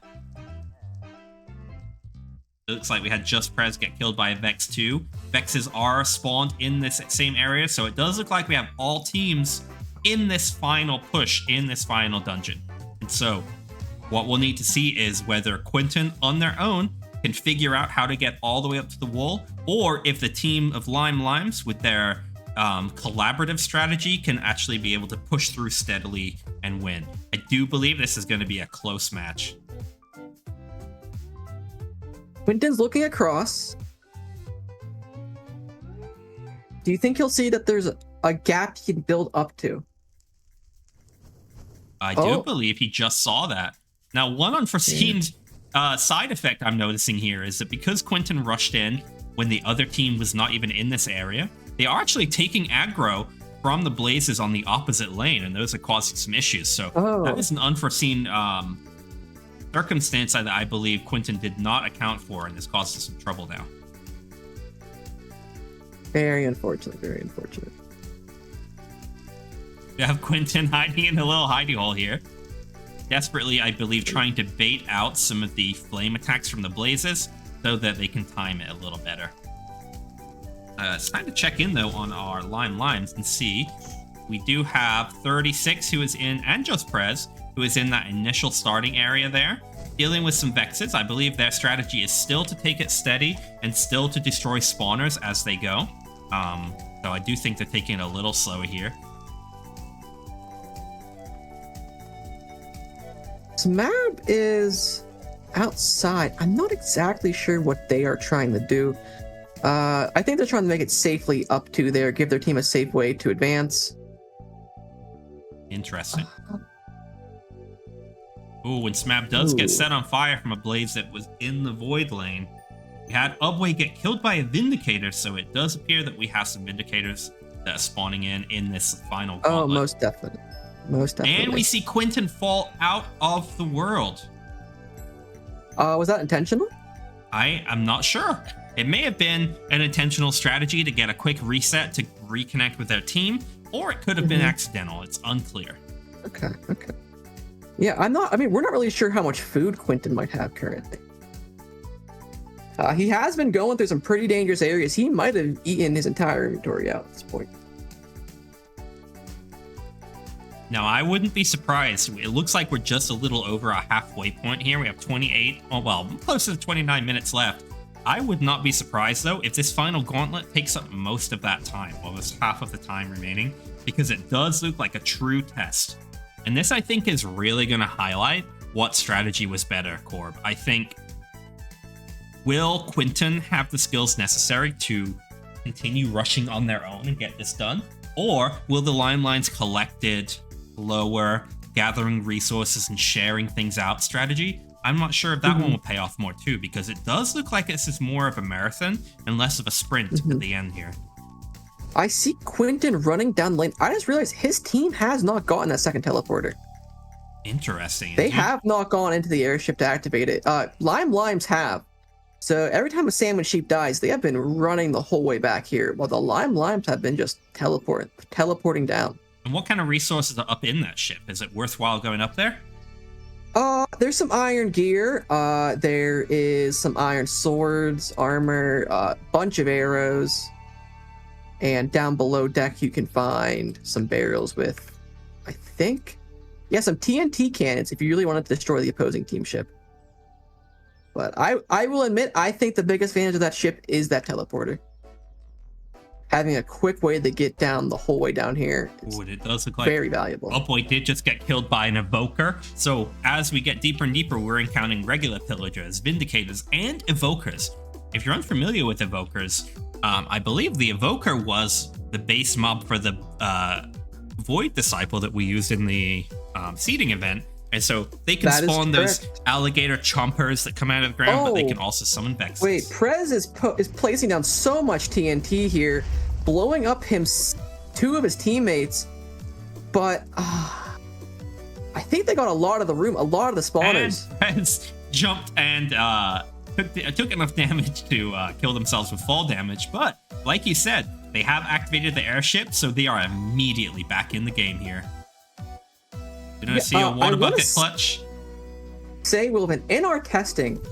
It looks like we had Just Prez get killed by a Vex too. Vexes are spawned in this same area, so it does look like we have all teams in this final push, in this final dungeon. And so, what we'll need to see is whether Quentin on their own can figure out how to get all the way up to the wall, or if the team of Limes with their collaborative strategy can actually be able to push through steadily and win. I do believe this is going to be a close match. Quentin's looking across. Do you think he'll see that there's a gap he can build up to? I do believe he just saw that. Now, one unforeseen side effect I'm noticing here is that because Quentin rushed in when the other team was not even in this area, they are actually taking aggro from the blazes on the opposite lane, and those are causing some issues. So that is an unforeseen circumstance that I believe Quentin did not account for, and is causing some trouble now. Very unfortunate, very unfortunate. We have Quentin hiding in a little hidey hole here. Desperately, I believe, trying to bait out some of the flame attacks from the blazes so that they can time it a little better. It's time to check in, though, on our Limes and see. We do have 36 who is in, and Just Prez, who is in that initial starting area there, dealing with some Vexes. I believe their strategy is still to take it steady and still to destroy spawners as they go. So I do think they're taking it a little slower here. Smab is outside. I'm not exactly sure what they are trying to do. I think they're trying to make it safely up to there, give their team a safe way to advance. Interesting. Ooh, when Smab does get set on fire from a blaze that was in the void lane, we had Ubway get killed by a Vindicator, so it does appear that we have some Vindicators that are spawning in this final gauntlet. Oh, most definitely. Most definitely. And we see Quentin fall out of the world. Was that intentional? I am not sure. It may have been an intentional strategy to get a quick reset to reconnect with their team, or it could have been accidental. It's unclear. Okay. Yeah, we're not really sure how much food Quentin might have currently. He has been going through some pretty dangerous areas. He might have eaten his entire inventory out at this point. Now, I wouldn't be surprised. It looks like we're just a little over a halfway point here. We have 28, close to 29 minutes left. I would not be surprised, though, if this final gauntlet takes up most of that time, almost half of the time remaining, because it does look like a true test. And this, I think, is really going to highlight what strategy was better, Corb. I think, will Quentin have the skills necessary to continue rushing on their own and get this done? Or will the Limelines collected, lower, gathering resources and sharing things out strategy? I'm not sure if that one will pay off more too, because it does look like this is more of a marathon and less of a sprint at the end here. I see Quentin running down the lane. I just realized his team has not gotten that second teleporter. Interesting. They have not gone into the airship to activate it. Limes have. So every time a salmon sheep dies, they have been running the whole way back here, while the limes have been just teleporting down. And what kind of resources are up in that ship? Is it worthwhile going up there? There's some iron gear. There is some iron swords, armor, bunch of arrows. And down below deck, you can find some barrels with, I think, some TNT cannons if you really wanted to destroy the opposing team ship. But I will admit, I think the biggest advantage of that ship is that teleporter. Having a quick way to get down the whole way down here. Ooh, it does look like very valuable. Oh boy, did just get killed by an evoker. So as we get deeper and deeper, we're encountering regular pillagers, vindicators, and evokers. If you're unfamiliar with evokers, I believe the evoker was the base mob for the Void Disciple that we used in the seeding event. And so they can spawn those alligator chompers that come out of the ground, but they can also summon Vexes. Wait, Prez is placing down so much TNT here, blowing up two of his teammates, but I think they got a lot of the spawners. And Prez jumped and took enough damage to kill themselves with fall damage, but like you said, they have activated the airship, so they are immediately back in the game here. We're gonna see a water bucket clutch. Say, Wilvin, in our testing,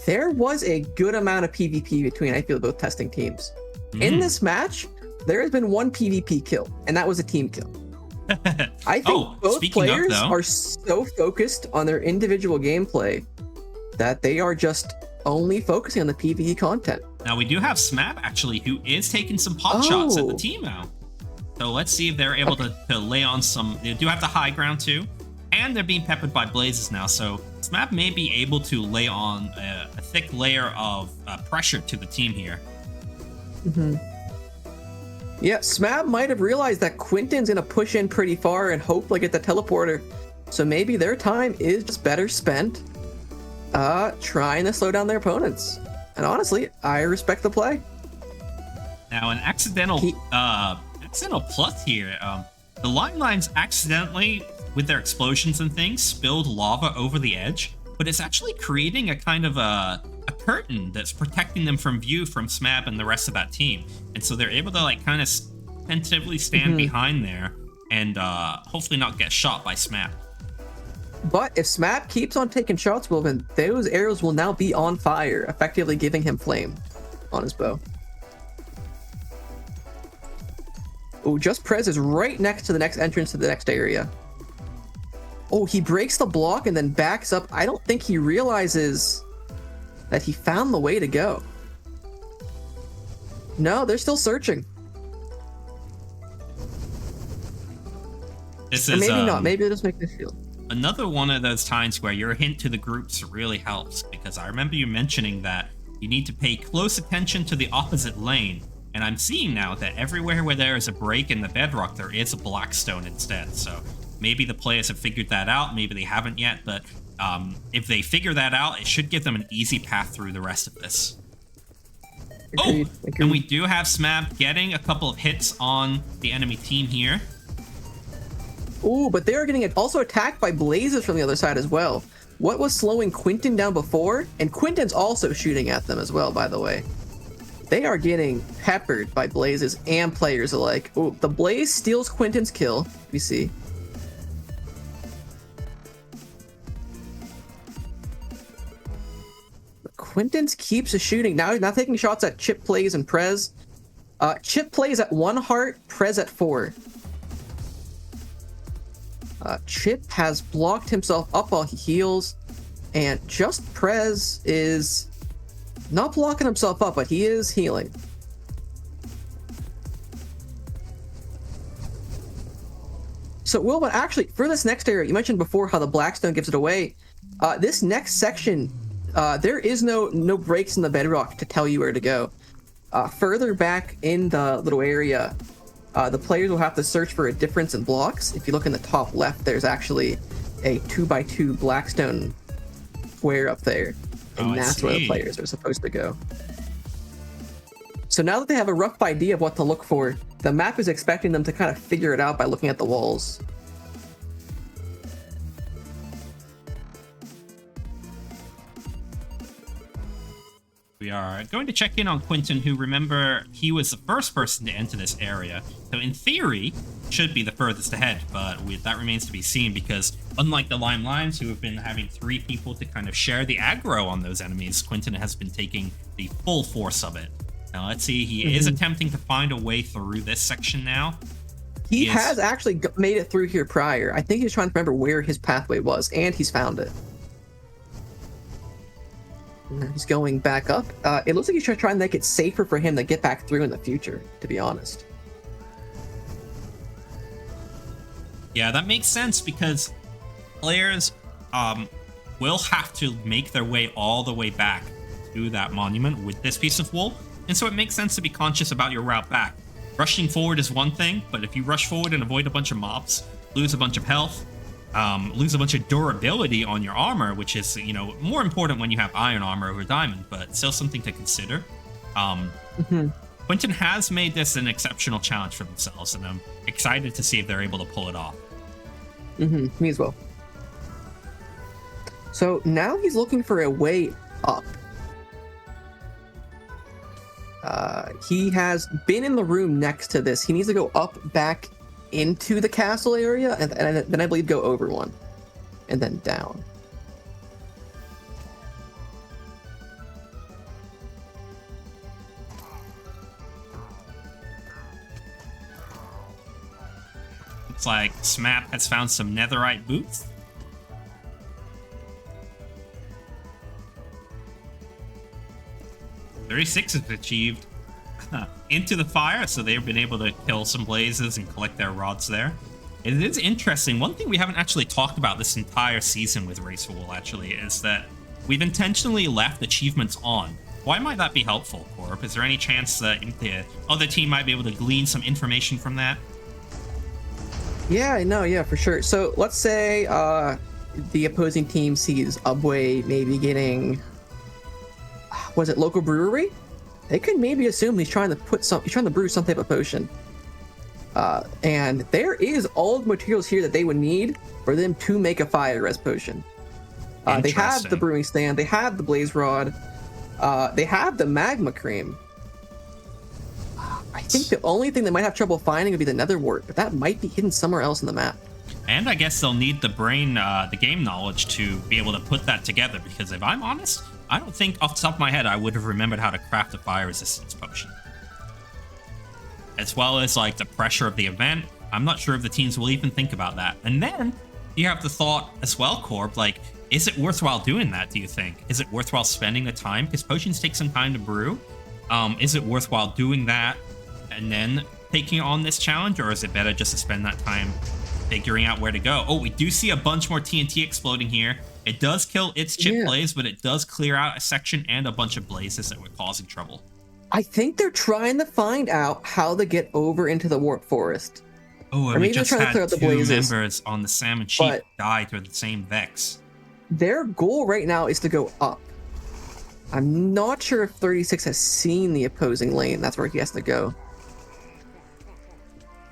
there was a good amount of PvP between, I feel, both testing teams. In this match, there has been one PvP kill, and that was a team kill. I think both players are so focused on their individual gameplay that they are just only focusing on the PvE content. Now we do have Smab actually, who is taking some pot shots at the team out. So let's see if they're able to lay on some. They do have the high ground too, and they're being peppered by blazes now. So Smab may be able to lay on a thick layer of pressure to the team here. Yeah, Smab might have realized that Quentin's gonna push in pretty far and hopefully get the teleporter. So maybe their time is just better spent trying to slow down their opponents. And honestly, I respect the play. Now an accidental plus here. The Limelines accidentally, with their explosions and things, spilled lava over the edge, but it's actually creating a kind of a curtain that's protecting them from view from Smab and the rest of that team. And so they're able to like kind of tentatively stand behind there and hopefully not get shot by Smab. But if Smab keeps on taking shots, Wilvin, those arrows will now be on fire, effectively giving him flame on his bow. Oh, Just Prez is right next to the next entrance to the next area. Oh, he breaks the block and then backs up. I don't think he realizes that he found the way to go. No, they're still searching. Maybe not. Maybe they'll just make this field. Another one of those times where your hint to the groups really helps, because I remember you mentioning that you need to pay close attention to the opposite lane. And I'm seeing now that everywhere where there is a break in the bedrock, there is a black stone instead. So maybe the players have figured that out. Maybe they haven't yet. But if they figure that out, it should give them an easy path through the rest of this. Agreed. And we do have Smab getting a couple of hits on the enemy team here. Ooh, but they're getting also attacked by blazes from the other side as well. What was slowing Quentin down before? And Quentin's also shooting at them as well, by the way. They are getting peppered by blazes and players alike. Ooh, the blaze steals Quentin's kill. We see. Quentin's keeps shooting. Now he's not taking shots at Chip plays and Prez. Chip plays at 1 heart, Prez at 4. Chip has blocked himself up while he heals, and just Prez is not blocking himself up, but he is healing. So, Will, but actually, for this next area, you mentioned before how the Blackstone gives it away. This next section, there is no breaks in the bedrock to tell you where to go. Further back in the little area, the players will have to search for a difference in blocks. If you look in the top left, there's actually a 2x2 Blackstone square up there. And that's where the players are supposed to go. So now that they have a rough idea of what to look for, the map is expecting them to kind of figure it out by looking at the walls. We are going to check in on Quentin, who, remember, he was the first person to enter this area. So in theory, should be the furthest ahead, but that remains to be seen because unlike the Lime Lions, who have been having 3 people to kind of share the aggro on those enemies, Quentin has been taking the full force of it. Now let's see, he is attempting to find a way through this section now. He has actually made it through here prior. I think he's trying to remember where his pathway was, and he's found it. He's going back up. It looks like he's trying to make it safer for him to get back through in the future, to be honest. Yeah, that makes sense because players will have to make their way all the way back to that monument with this piece of wool. And so it makes sense to be conscious about your route back. Rushing forward is one thing, but if you rush forward and avoid a bunch of mobs, lose a bunch of health, lose a bunch of durability on your armor, which is, you know, more important when you have iron armor over diamond, but still something to consider. Quentin has made this an exceptional challenge for themselves, and I'm excited to see if they're able to pull it off. Me as well. So now he's looking for a way up. He has been in the room next to this. He needs to go up back into the castle area, and then I believe go over one, and then down. Looks like Smap has found some netherite boots. .36 is achieved into the fire, so they've been able to kill some blazes and collect their rods there. It is interesting. One thing we haven't actually talked about this entire season with Race for Wool, actually, is that we've intentionally left achievements on. Why might that be helpful, Corp? Is there any chance that the other team might be able to glean some information from that? Yeah, no, yeah, for sure. So let's say the opposing team sees Ubway maybe getting, was it local brewery? They could maybe assume he's trying to brew some type of potion. And there is all the materials here that they would need for them to make a fire res potion. They have the brewing stand, they have the blaze rod, they have the magma cream. I think the only thing they might have trouble finding would be the nether wart, but that might be hidden somewhere else in the map. And I guess they'll need the game knowledge to be able to put that together, because if I'm honest, I don't think off the top of my head I would have remembered how to craft a fire resistance potion. As well as like the pressure of the event, I'm not sure if the teams will even think about that. And then you have the thought as well, Corp, like, is it worthwhile doing that, do you think? Is it worthwhile spending the time? Because potions take some time to brew. Is it worthwhile doing that and then taking on this challenge, or is it better just to spend that time figuring out where to go? Oh, we do see a bunch more TNT exploding here. It does kill its chip blaze, but it does clear out a section and a bunch of blazes that were causing trouble. I think they're trying to find out how to get over into the warp forest. Oh, and we just had two members on the Salmon sheep die to the same Vex. Their goal right now is to go up. I'm not sure if 36 has seen the opposing lane. That's where he has to go.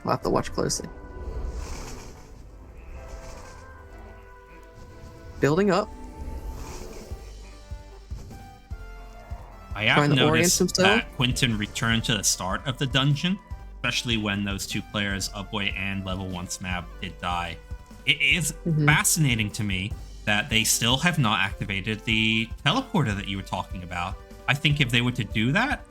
We'll have to watch closely. building up. I have Trying to orient noticed himself. that Quentin returned to the start of the dungeon, especially when those two players, Upway and Level 1 Smab, did die. It is fascinating to me that they still have not activated the teleporter that you were talking about. I think if they were to do that...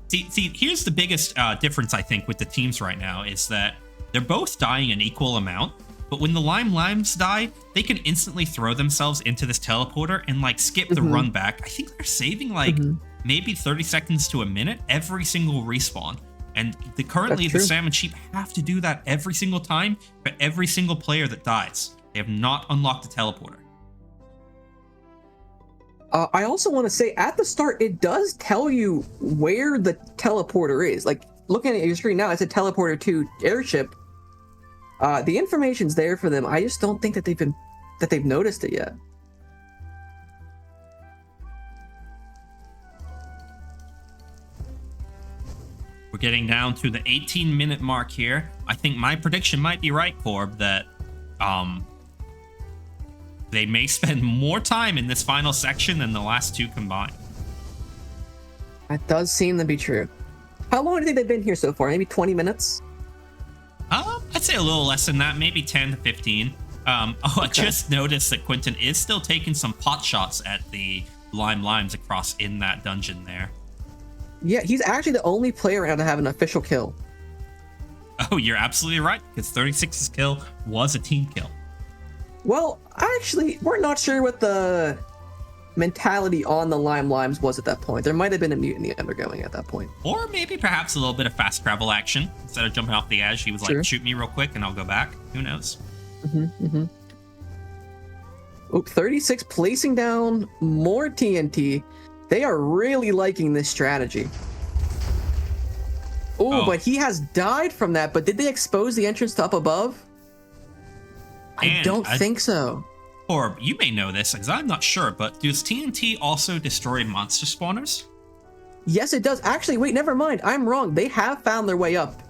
See, here's the biggest difference, I think, with the teams right now, is that they're both dying an equal amount, but when the Limes die, they can instantly throw themselves into this teleporter and, like, skip the run back. I think they're saving, like, maybe 30 seconds to a minute every single respawn. And currently the Salmon Sheep have to do that every single time for every single player that dies. They have not unlocked the teleporter. I also want to say, at the start, it does tell you where the teleporter is. Like, looking at your screen now, it's a teleporter to airship. The information's there for them. I just don't think that they've noticed it yet. We're getting down to the 18-minute mark here. I think my prediction might be right, Corb, that they may spend more time in this final section than the last two combined. That does seem to be true. How long do you think they've been here so far? Maybe 20 minutes? I'd say a little less than that, maybe 10 to 15. I just noticed that Quentin is still taking some pot shots at the Limes across in that dungeon there. Yeah, he's actually the only player around to have an official kill. Oh, you're absolutely right, because 36's kill was a team kill. Well, actually, we're not sure what the mentality on the Limes was at that point. There might have been a mutiny undergoing at that point. Or maybe perhaps a little bit of fast travel action. Instead of jumping off the edge, he was like, shoot me real quick and I'll go back. Who knows? Oh, 36 placing down more TNT. They are really liking this strategy. Oh, but he has died from that. But did they expose the entrance to up above? I don't think so. Or you may know this, because I'm not sure, but does TNT also destroy monster spawners? Yes, it does. Actually, wait, never mind. I'm wrong. They have found their way up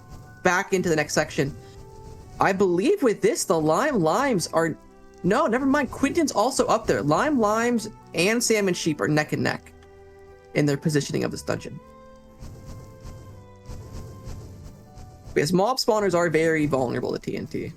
back into the next section. I believe with this, the Limes are... No, never mind. Quentin's also up there. Limes and Salmon Sheep are neck and neck in their positioning of this dungeon. Because mob spawners are very vulnerable to TNT.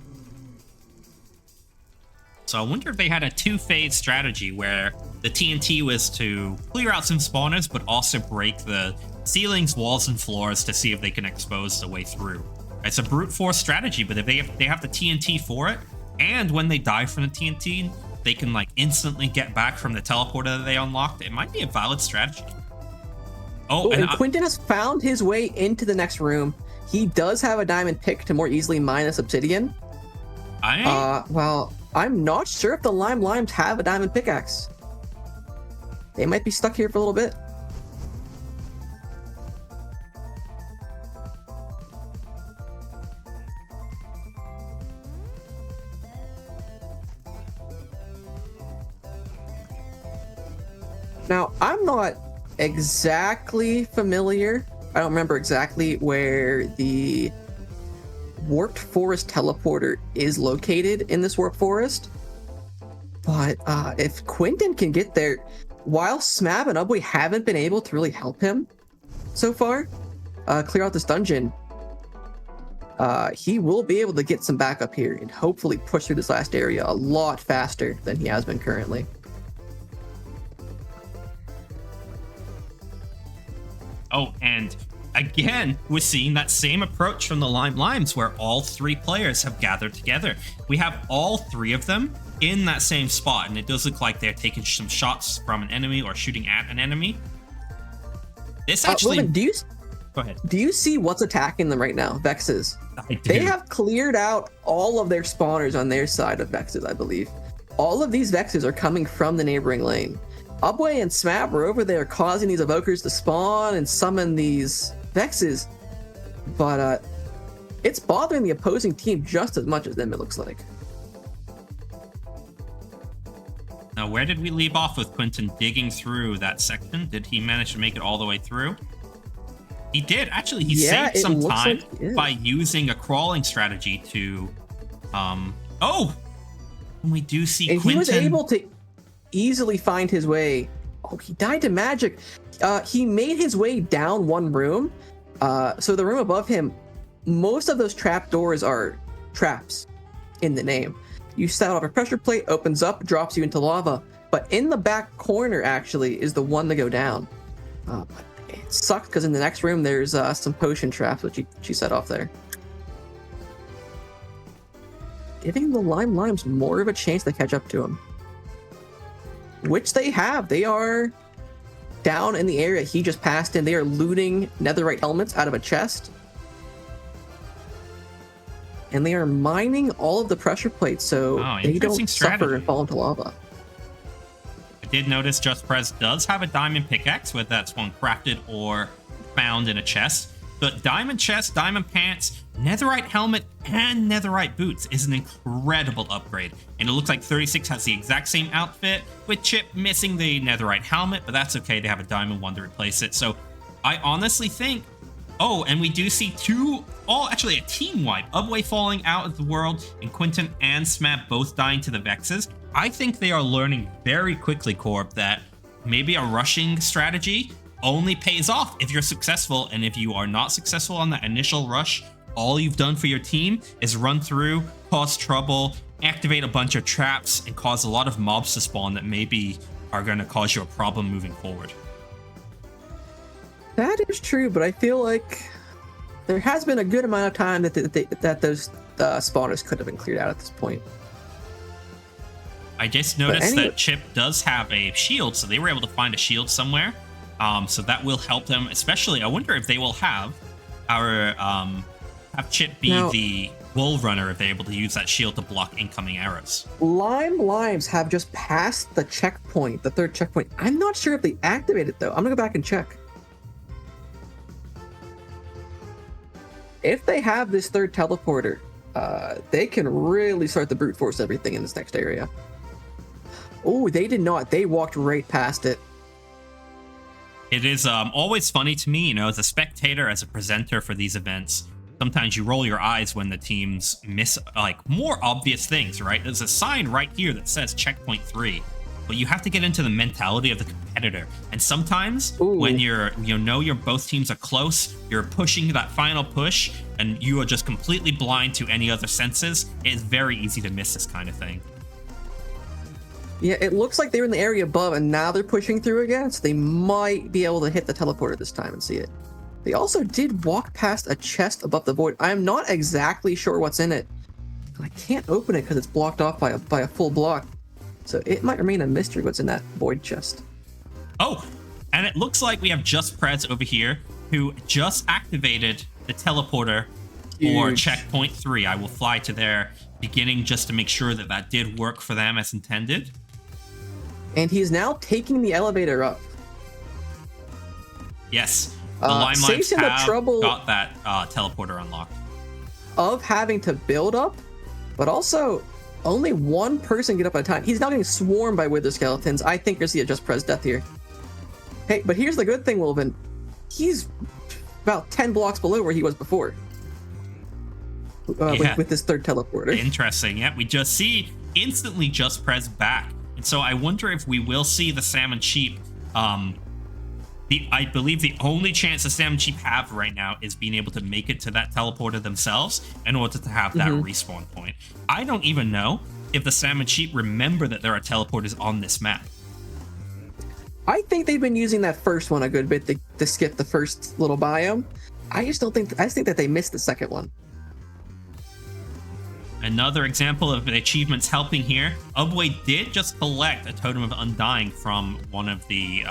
So I wonder if they had a two-phase strategy where the TNT was to clear out some spawners, but also break the ceilings, walls, and floors to see if they can expose the way through. It's a brute force strategy, but if they have the TNT for it, and when they die from the TNT, they can like instantly get back from the teleporter that they unlocked. It might be a valid strategy. And Quentin has found his way into the next room. He does have a diamond pick to more easily mine this obsidian. Well, I'm not sure if the Limes have a diamond pickaxe. They might be stuck here for a little bit. Now, I'm not exactly familiar. I don't remember exactly where the Warped Forest teleporter is located in this Warped Forest. But if Quentin can get there, while Smab and Ubway haven't been able to really help him so far, clear out this dungeon, he will be able to get some backup here and hopefully push through this last area a lot faster than he has been currently. Oh, and again, we're seeing that same approach from the Limes where all three players have gathered together. We have all three of them in that same spot, and it does look like they're taking some shots from an enemy or shooting at an enemy. This actually... Logan, Go ahead. Do you see what's attacking them right now? Vexes. I do. They have cleared out all of their spawners on their side of Vexes, I believe. All of these Vexes are coming from the neighboring lane. Ubway and Smab are over there causing these evokers to spawn and summon these Vexes, but it's bothering the opposing team just as much as them, it looks like. Now, where did we leave off with Quentin digging through that section? Did he manage to make it all the way through? He did. Actually, he saved some time by using a crawling strategy to... Oh! We do see and Quentin... he was able to... easily find his way. Oh, he died to magic. He made his way down one room. So the room above him, most of those trap doors are traps in the name. You set off a pressure plate, opens up, drops you into lava. But in the back corner, actually, is the one to go down. But it sucks because in the next room, there's some potion traps, which she set off there. Giving the limes more of a chance to catch up to him. Which they have. They are down in the area he just passed in. They are looting netherite helmets out of a chest. And they are mining all of the pressure plates so they don't suffer and fall into lava. I did notice Just Prez does have a diamond pickaxe, whether that's one crafted or found in a chest. But diamond chest, diamond pants, netherite helmet, and netherite boots is an incredible upgrade. And it looks like 36 has the exact same outfit, with Chip missing the netherite helmet, but that's okay. They have a diamond one to replace it. So I honestly think... Oh, and we do see actually a team wipe. Ubway falling out of the world, and Quinton and Smab both dying to the Vexes. I think they are learning very quickly, Corb, that maybe a rushing strategy only pays off if you're successful, and if you are not successful on that initial rush, all you've done for your team is run through, cause trouble, activate a bunch of traps, and cause a lot of mobs to spawn that maybe are going to cause you a problem moving forward. That is true, but I feel like there has been a good amount of time that those spawners could have been cleared out at this point. I just noticed that Chip does have a shield, so they were able to find a shield somewhere. So that will help them, especially. I wonder if they will have have Chip be the wall runner if they're able to use that shield to block incoming arrows. Limes have just passed the checkpoint, the third checkpoint. I'm not sure if they activate it though. I'm gonna go back and check. If they have this third teleporter, they can really start to brute force everything in this next area. Oh, they did not. They walked right past it. It is always funny to me, as a spectator, as a presenter for these events, sometimes you roll your eyes when the teams miss, more obvious things, right? There's a sign right here that says checkpoint 3, but you have to get into the mentality of the competitor. And sometimes when your both teams are close, you're pushing that final push, and you are just completely blind to any other senses, it's very easy to miss this kind of thing. Yeah, it looks like they're in the area above, and now they're pushing through again, so they might be able to hit the teleporter this time and see it. They also did walk past a chest above the void. I'm not exactly sure what's in it. I can't open it because it's blocked off by a full block. So it might remain a mystery what's in that void chest. Oh, and it looks like we have Just Prez over here, who just activated the teleporter for checkpoint 3. I will fly to their beginning just to make sure that did work for them as intended. And he's now taking the elevator up. Yes, the Limelights have got that teleporter unlocked. Of having to build up, but also only one person get up at a time. He's now getting swarmed by wither skeletons. I think you're see a Just Prez death here. Hey, but here's the good thing, Wilvin. He's about 10 blocks below where he was before. With this third teleporter. Interesting. Yeah, we just see instantly Just Prez back. And so I wonder if we will see the Salmon Sheep. I believe the only chance the Salmon Sheep have right now is being able to make it to that teleporter themselves in order to have that respawn point. I don't even know if the Salmon Sheep remember that there are teleporters on this map. I think they've been using that first one a good bit to skip the first little biome. I just think that they missed the second one. Another example of the achievements helping here. Ubway did just collect a Totem of Undying from one of the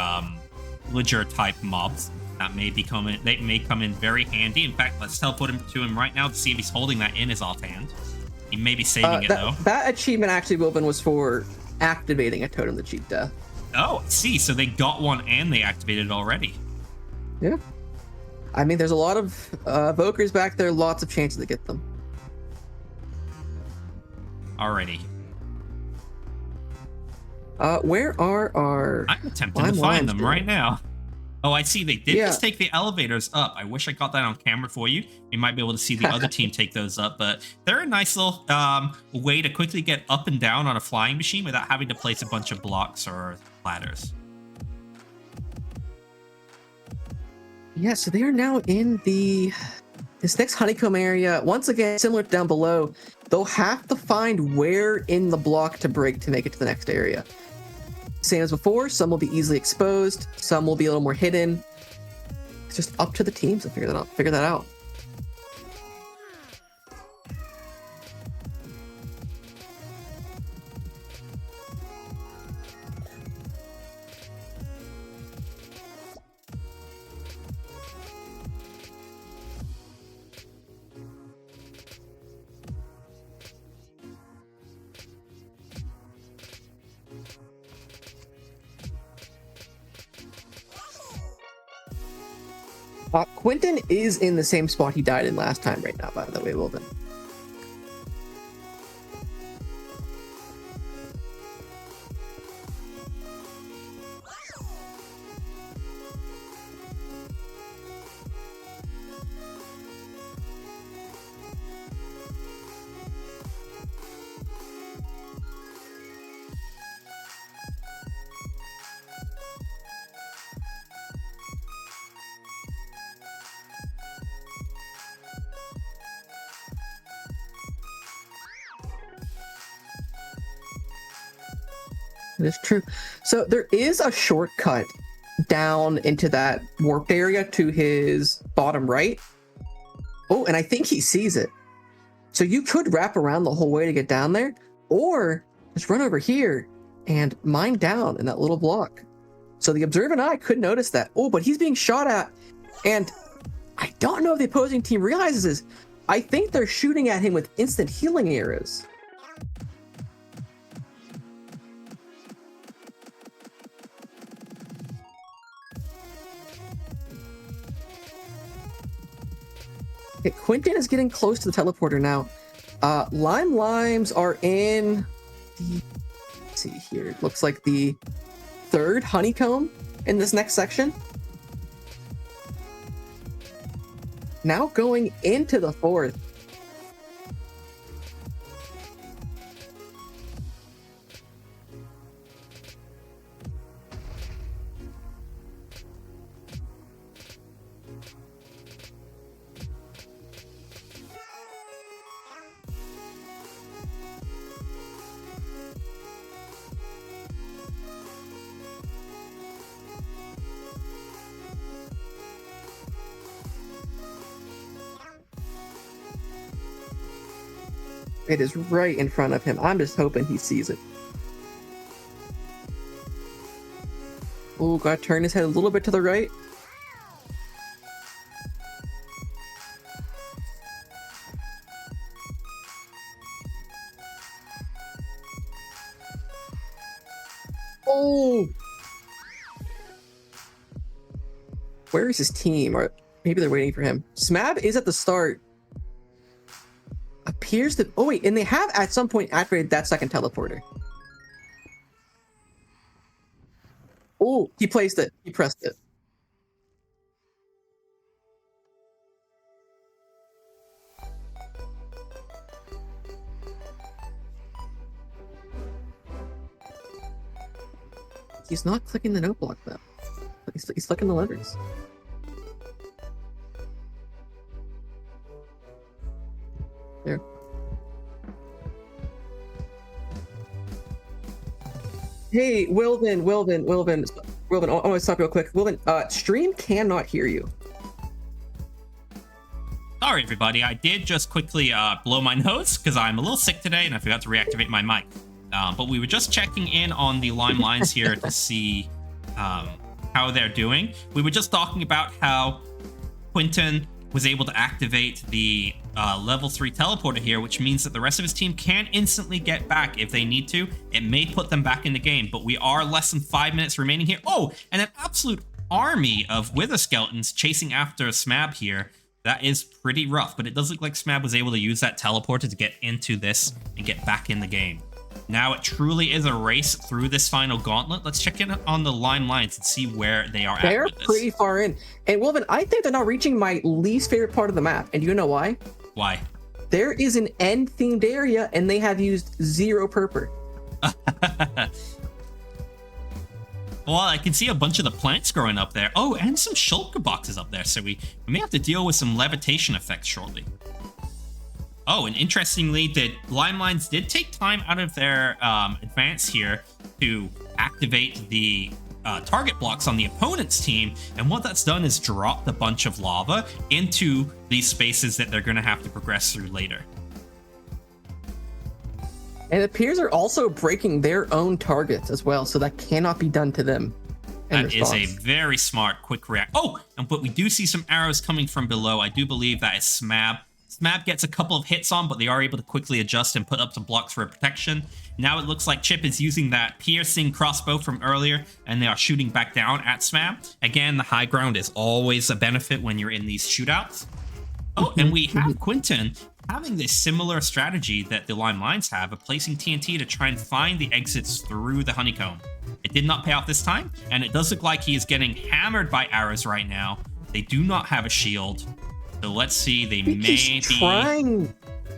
villager type mobs. That may come in very handy. In fact, let's teleport him to him right now to see if he's holding that in his offhand. He may be saving it though. That achievement actually, Wilbin, was for activating a totem to cheat death. Oh, I see. So they got one and they activated it already. Yeah. I mean, there's a lot of evokers back there, lots of chances to get them. Alrighty. Where are our... I'm attempting to find them right now. Oh, I see. They did Yeah. just take the elevators up. I wish I got that on camera for you. You might be able to see the other team take those up, but they're a nice little way to quickly get up and down on a flying machine without having to place a bunch of blocks or ladders. Yeah, so they are now in this next honeycomb area. Once again, similar to down below, they'll have to find where in the block to break to make it to the next area. Same as before, some will be easily exposed, some will be a little more hidden. It's just up to the teams to figure that out. Quentin is in the same spot he died in last time right now, by the way, Wilden. It is true. So there is a shortcut down into that warped area to his bottom right. Oh, and I think he sees it. So you could wrap around the whole way to get down there, or just run over here and mine down in that little block. So the observant eye could notice that. Oh, but he's being shot at, and I don't know if the opposing team realizes this. I think they're shooting at him with instant healing arrows. Okay, Quentin is getting close to the teleporter now. Limes are in the, let's see here. It looks like the third honeycomb in this next section. Now going into the fourth. It is right in front of him. I'm just hoping he sees it. Oh, gotta turn his head a little bit to the right. Oh! Where is his team? Or maybe they're waiting for him. Smab is at the start. Appears that, oh wait, and they have at some point activated that second teleporter. Oh, he placed it. He pressed it. He's not clicking the note block though. He's clicking the levers. There. Hey, Wilvin, I want to stop real quick. Wilvin, stream cannot hear you. Sorry, everybody. I did just quickly blow my nose because I'm a little sick today and I forgot to reactivate my mic. But we were just checking in on the Lime lines here to see how they're doing. We were just talking about how Quentin was able to activate the level 3 teleporter here, which means that the rest of his team can instantly get back if they need to. It may put them back in the game, but we are less than 5 minutes remaining here. Oh, and an absolute army of wither skeletons chasing after Smab here. That is pretty rough, but it does look like Smab was able to use that teleporter to get into this and get back in the game. Now it truly is a race through this final gauntlet. Let's check in on the lines and see where they are They're at with pretty this. far in. And Wilvin, I think they're now reaching my least favorite part of the map. And you know why? Why? There is an end-themed area, and they have used 0 purple. Well, I can see a bunch of the plants growing up there. Oh, and some shulker boxes up there. So we may have to deal with some levitation effects shortly. Oh, and interestingly, the Limelines did take time out of their advance here to activate the target blocks on the opponent's team. And what that's done is dropped a bunch of lava into these spaces that they're going to have to progress through later. And it appears they're also breaking their own targets as well, so that cannot be done to them. That is a very smart, quick react. Oh, but we do see some arrows coming from below. I do believe that is Smab. Smab gets a couple of hits on, but they are able to quickly adjust and put up some blocks for protection. Now it looks like Chip is using that piercing crossbow from earlier, and they are shooting back down at Smab. Again, the high ground is always a benefit when you're in these shootouts. Oh, and we have Quentin having this similar strategy that the Limelines have of placing TNT to try and find the exits through the honeycomb. It did not pay off this time, and it does look like he is getting hammered by arrows right now. They do not have a shield. So let's see, they may be trying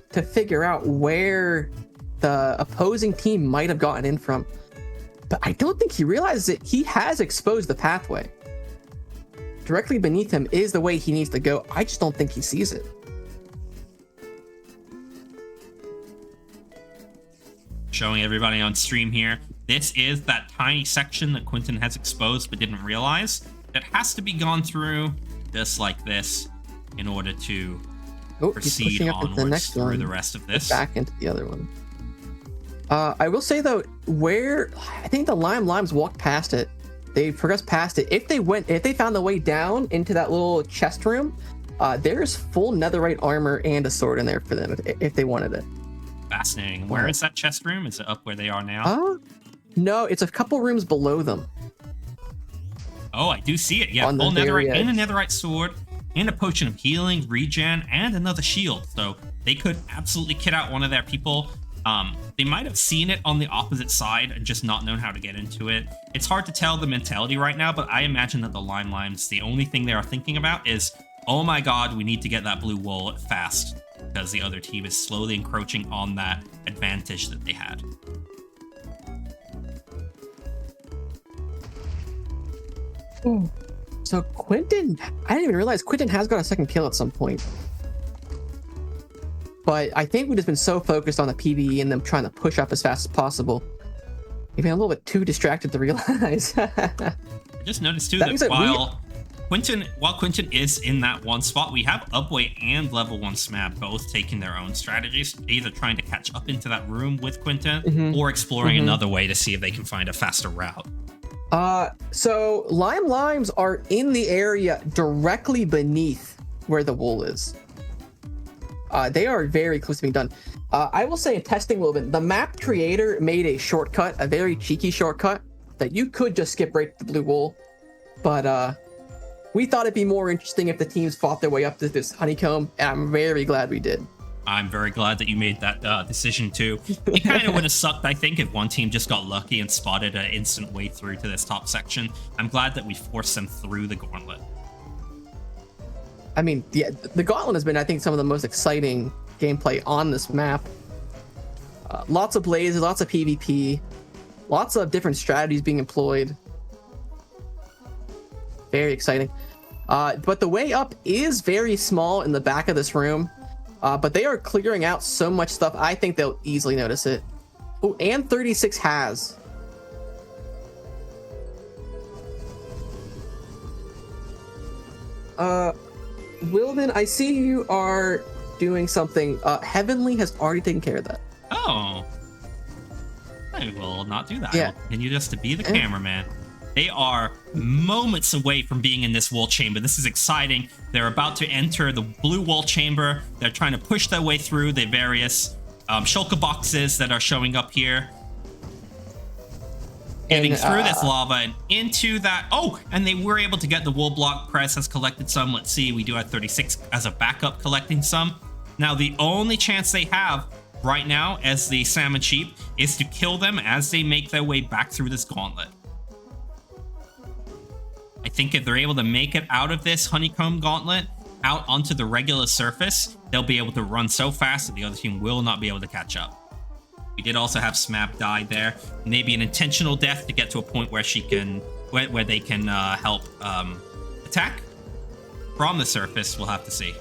to figure out where the opposing team might have gotten in from. But I don't think he realizes it. He has exposed the pathway. Directly beneath him is the way he needs to go. I just don't think he sees it. Showing everybody on stream here. This is that tiny section that Quentin has exposed but didn't realize. That has to be gone through just like this in order to proceed onwards through the rest of this. Back into the other one. I will say though, where I think the Limes walked past it, they progressed past it. If they found the way down into that little chest room, there's full netherite armor and a sword in there for them if they wanted it. Fascinating. Where is that chest room? Is it up where they are now? No, it's a couple rooms below them. Oh, I do see it. Yeah, full netherite and a netherite sword, and a potion of healing, regen, and another shield. So they could absolutely kit out one of their people. They might have seen it on the opposite side and just not known how to get into it. It's hard to tell the mentality right now, but I imagine that the Limes, the only thing they are thinking about is, oh my god, we need to get that blue wool fast, because the other team is slowly encroaching on that advantage that they had. So Quentin, I didn't even realize Quentin has got a second kill at some point. But I think we've just been so focused on the PvE and them trying to push up as fast as possible. We've been a little bit too distracted to realize. I just noticed too that while Quentin is in that one spot, we have Upway and level 1 Smab both taking their own strategies, either trying to catch up into that room with Quentin or exploring another way to see if they can find a faster route. So Limes are in the area directly beneath where the wool is. They are very close to being done. I will say in testing a little bit, the map creator made a shortcut, a very cheeky shortcut, that you could just skip right to the blue wool. But we thought it'd be more interesting if the teams fought their way up to this honeycomb, and I'm very glad we did. I'm very glad that you made that decision too. It kind of would have sucked, I think, if one team just got lucky and spotted an instant way through to this top section. I'm glad that we forced them through the gauntlet. I mean, yeah, the gauntlet has been, I think, some of the most exciting gameplay on this map. Lots of blazes, lots of PvP, lots of different strategies being employed. Very exciting. But the way up is very small in the back of this room. But they are clearing out so much stuff, I think they'll easily notice it. Oh, and 36 has. Wilden, I see you are doing something. Heavenly has already taken care of that. Oh. I will not do that. Yeah. I will continue just to be the cameraman. They are moments away from being in this wool chamber. This is exciting. They're about to enter the blue wool chamber. They're trying to push their way through the various shulker boxes that are showing up here. Getting through this lava and into that. Oh, and they were able to get the wool block. Press has collected some. Let's see. We do have 36 as a backup collecting some. Now, the only chance they have right now as the Salmon Sheep is to kill them as they make their way back through this gauntlet. I think if they're able to make it out of this honeycomb gauntlet, out onto the regular surface, they'll be able to run so fast that the other team will not be able to catch up. We did also have Smab die there. Maybe an intentional death to get to a point where she can, where they can help attack from the surface. We'll have to see.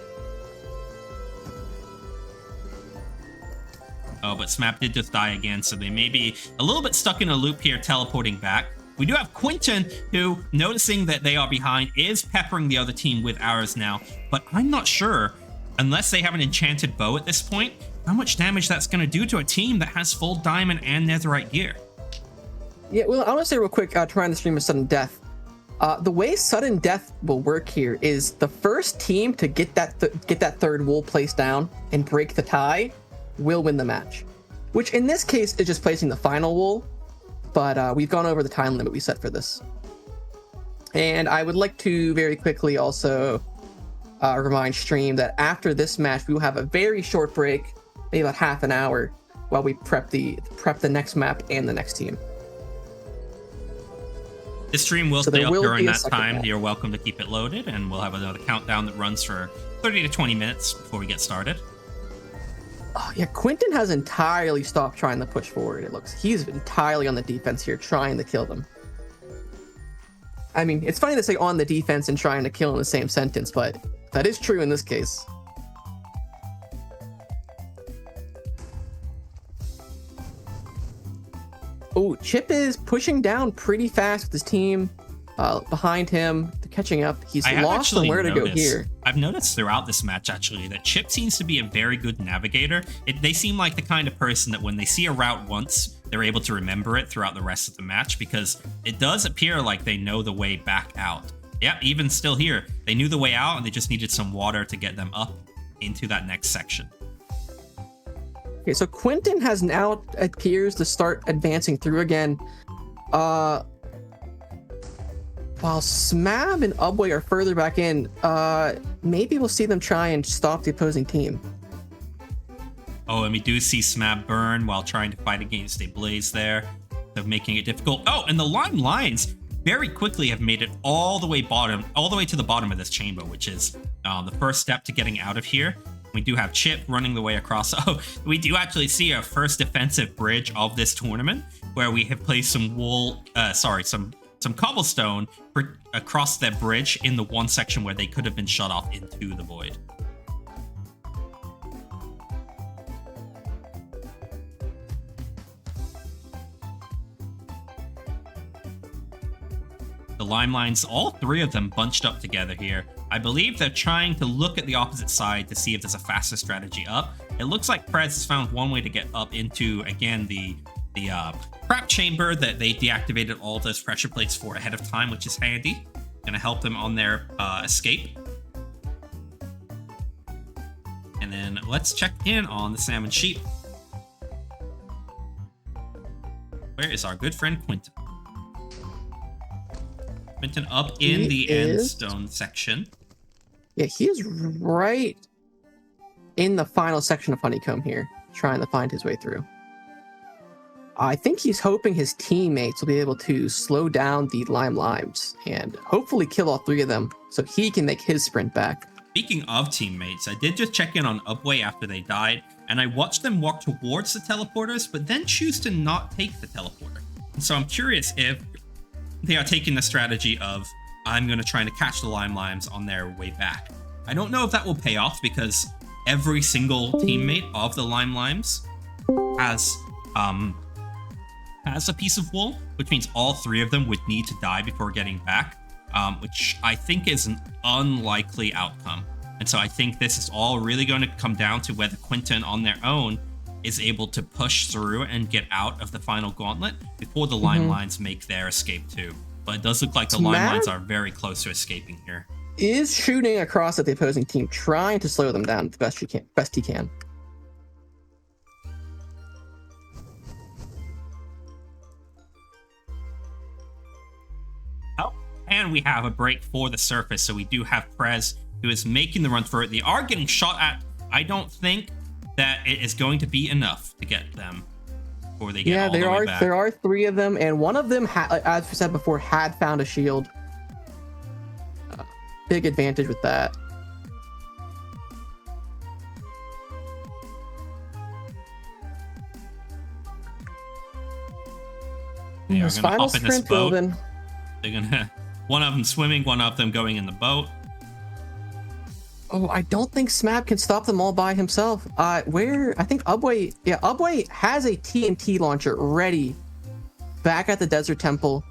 Oh, but Smab did just die again, so they may be a little bit stuck in a loop here, teleporting back. We do have Quentin, who, noticing that they are behind, is peppering the other team with arrows now. But I'm not sure, unless they have an enchanted bow at this point, how much damage that's going to do to a team that has full diamond and netherite gear. Yeah, well, I want to say real quick, trying to stream a sudden death. The way sudden death will work here is the first team to get that third wool placed down and break the tie will win the match. Which in this case is just placing the final wool, but we've gone over the time limit we set for this. And I would like to very quickly also remind stream that after this match, we will have a very short break, maybe about half an hour, while we prep the next map and the next team. The stream will So stay there up will during be a that second time. map. You're welcome to keep it loaded, and we'll have another countdown that runs for 30 to 20 minutes before we get started. Oh, yeah, Quentin has entirely stopped trying to push forward, it looks. He's entirely on the defense here, trying to kill them. I mean, it's funny to say on the defense and trying to kill in the same sentence, but that is true in this case. Oh, Chip is pushing down pretty fast with his team. Behind him, they're catching up. He's lost on where to go here. I've noticed throughout this match, actually, that Chip seems to be a very good navigator. They seem like the kind of person that when they see a route once, they're able to remember it throughout the rest of the match, because it does appear like they know the way back out. Yeah, even still here, they knew the way out and they just needed some water to get them up into that next section. Okay, so Quentin has now appears to start advancing through again. While Smab and Ubway are further back in, maybe we'll see them try and stop the opposing team. Oh, and we do see Smab burn while trying to fight against a blaze there, so making it difficult. Oh, and the Lime Lions very quickly have made it all the way to the bottom of this chamber, which is the first step to getting out of here. We do have Chip running the way across. Oh, we do actually see our first defensive bridge of this tournament, where we have placed some some cobblestone across that bridge in the one section where they could have been shut off into the void. The Lime Lines, all three of them bunched up together here. I believe they're trying to look at the opposite side to see if there's a faster strategy up. It looks like Prez has found one way to get up into, again, the trap chamber that they deactivated all those pressure plates for ahead of time, which is handy. Gonna help them on their escape. And then let's check in on the Salmon Sheep. Where is our good friend Quentin? Quentin up in the end stone section. Yeah, he is right in the final section of Honeycomb here, trying to find his way through. I think he's hoping his teammates will be able to slow down the Lime Limes and hopefully kill all three of them so he can make his sprint back. Speaking of teammates, I did just check in on Upway after they died, and I watched them walk towards the teleporters, but then choose to not take the teleporter. And so I'm curious if they are taking the strategy of, I'm going to try to catch the Lime Limes on their way back. I don't know if that will pay off, because every single teammate of the Lime Limes has a piece of wool, which means all three of them would need to die before getting back, which I think is an unlikely outcome. And so I think this is all really going to come down to whether Quentin on their own is able to push through and get out of the final gauntlet before the Lime Lines make their escape too. But it does look like the Lime Lines are very close to escaping here. Is shooting across at the opposing team, trying to slow them down the best he can. Oh, and we have a break for the surface, so we do have Prez who is making the run for it. They are getting shot at. I don't think that it is going to be enough to get them before they get all the way back. There are 3 of them, and one of them, as we said before, had found a shield. Big advantage with that. They are going to hop in this boat. Building. They're going to, one of them swimming, one of them going in the boat. Oh, I don't think Smab can stop them all by himself. I think Ubway has a TNT launcher ready back at the Desert Temple.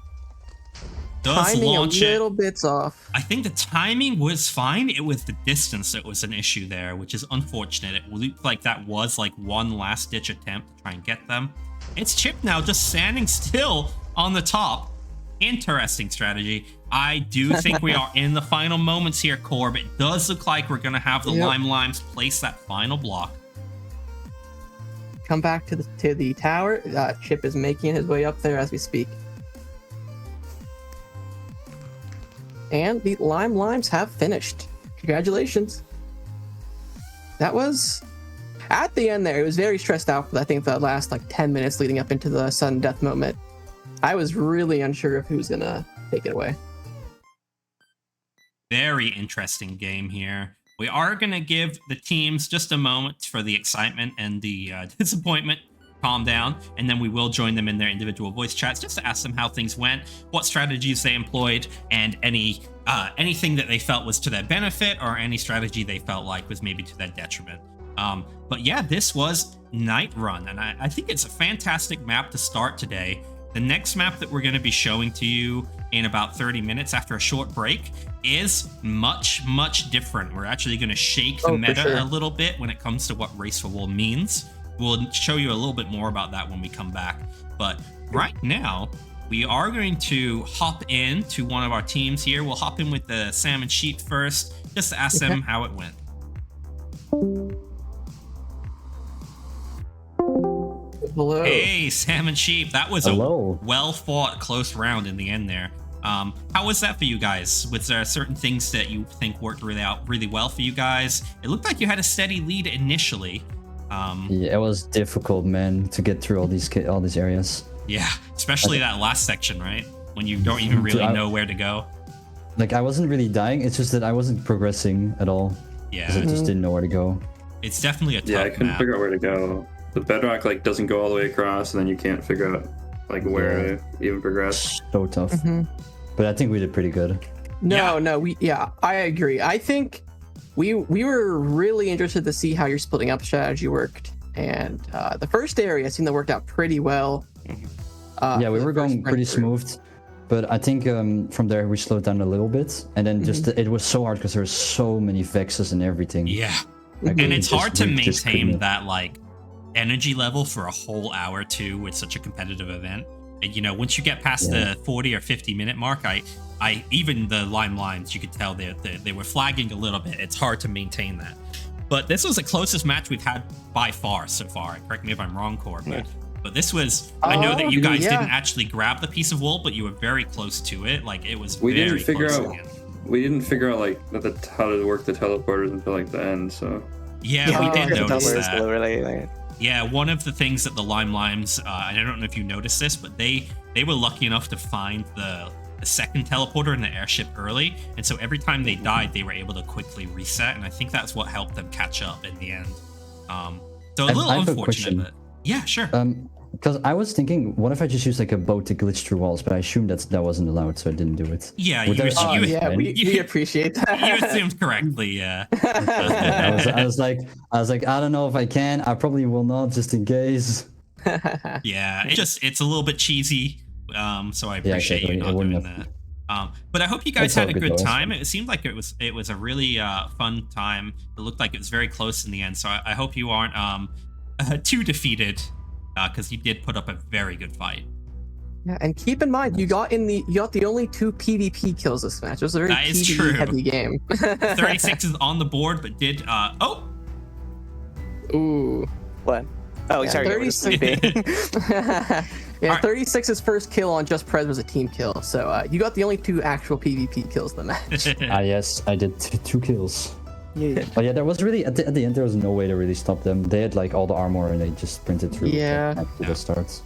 Does timing launch a little bits off. I think the timing was fine. It was the distance that was an issue there, which is unfortunate. It looked like that was like one last ditch attempt to try and get them. It's Chip now just standing still on the top. Interesting strategy. I do think we are in the final moments here, Corb. It does look like we're going to have the Limes place that final block. Come back to the tower. Chip is making his way up there as we speak. And the Limes have finished. Congratulations. That was... At the end there, it was very stressed out for, I think, the last like 10 minutes leading up into the sudden death moment. I was really unsure of who's gonna take it away. Very interesting game here. We are gonna give the teams just a moment for the excitement and the disappointment calm down, and then we will join them in their individual voice chats just to ask them how things went, what strategies they employed, and anything that they felt was to their benefit or any strategy they felt like was maybe to their detriment. But yeah, this was Night Run, and I think it's a fantastic map to start today. The next map that we're going to be showing to you in about 30 minutes after a short break is much, much different. We're actually going to shake the meta a little bit when it comes to what Race for Wool means. We'll show you a little bit more about that when we come back. But right now, we are going to hop in to one of our teams here. We'll hop in with the Salmon Sheep first, just to ask them how it went. Hello. Hey, Salmon Sheep. That was a well-fought, close round in the end there. How was that for you guys? Was there certain things that you think worked really well for you guys? It looked like you had a steady lead initially. Yeah, it was difficult, man, to get through all these areas. Yeah, especially that last section, right? When you don't even really know where to go. Like, I wasn't really dying. It's just that I wasn't progressing at all. Yeah. Because I just didn't know where to go. It's definitely a tough I couldn't map. figure out where to go. The bedrock like doesn't go all the way across, and then you can't figure out like where to even progress. So tough. But I think we did pretty good. I agree. I think we were really interested to see how your splitting up strategy worked, and the first area seemed to worked out pretty well. Yeah, we were going pretty smooth, but I think from there we slowed down a little bit, and then just it was so hard because there were so many vexes and everything. Yeah, Like, and it's hard to just maintain couldn't. that like energy level for a whole hour too with such a competitive event. And, you know, once you get past the 40 or 50 minute mark, I even the Limes, you could tell they were flagging a little bit. It's hard to maintain that. But this was the closest match we've had by far so far. Correct me if I'm wrong, Core, but this was. I know that you guys didn't actually grab the piece of wool, but you were very close to it. Like it was. We very didn't figure close out. again. We didn't figure out like how to work the teleporters until like the end. So Yeah, we did notice that. Really, Yeah, one of the things that the Limes, and I don't know if you noticed this, but they were lucky enough to find the second teleporter in the airship early, and so every time they died, they were able to quickly reset, and I think that's what helped them catch up in the end. So a little I have a unfortunate, question. but yeah, sure. Because I was thinking, what if I just used like a boat to glitch through walls? But I assumed that wasn't allowed, so I didn't do it. Yeah, Would that- we appreciate that. You assumed correctly, yeah. I was like, I don't know if I can. I probably will not, just in case. Yeah, it's a little bit cheesy, so I appreciate exactly. you It not wouldn't doing that. But I hope you guys It's all had a good good though, time. It seemed like it was a really fun time. It looked like it was very close in the end, so I hope you aren't too defeated, because you did put up a very good fight. Yeah, and keep in mind, you got the only 2 PvP kills this match. It was a very That is PvE true. heavy game. 36 is on the board, but did Ooh. What? Oh, sorry. 36. Yeah, 36's first kill on Just Prez was a team kill, so you got the only 2 actual PvP kills in the match. Yes, I did 2 kills. Yeah. Oh yeah, there was really at the end there was no way to really stop them. They had like all the armor and they just sprinted through. Yeah. After the starts.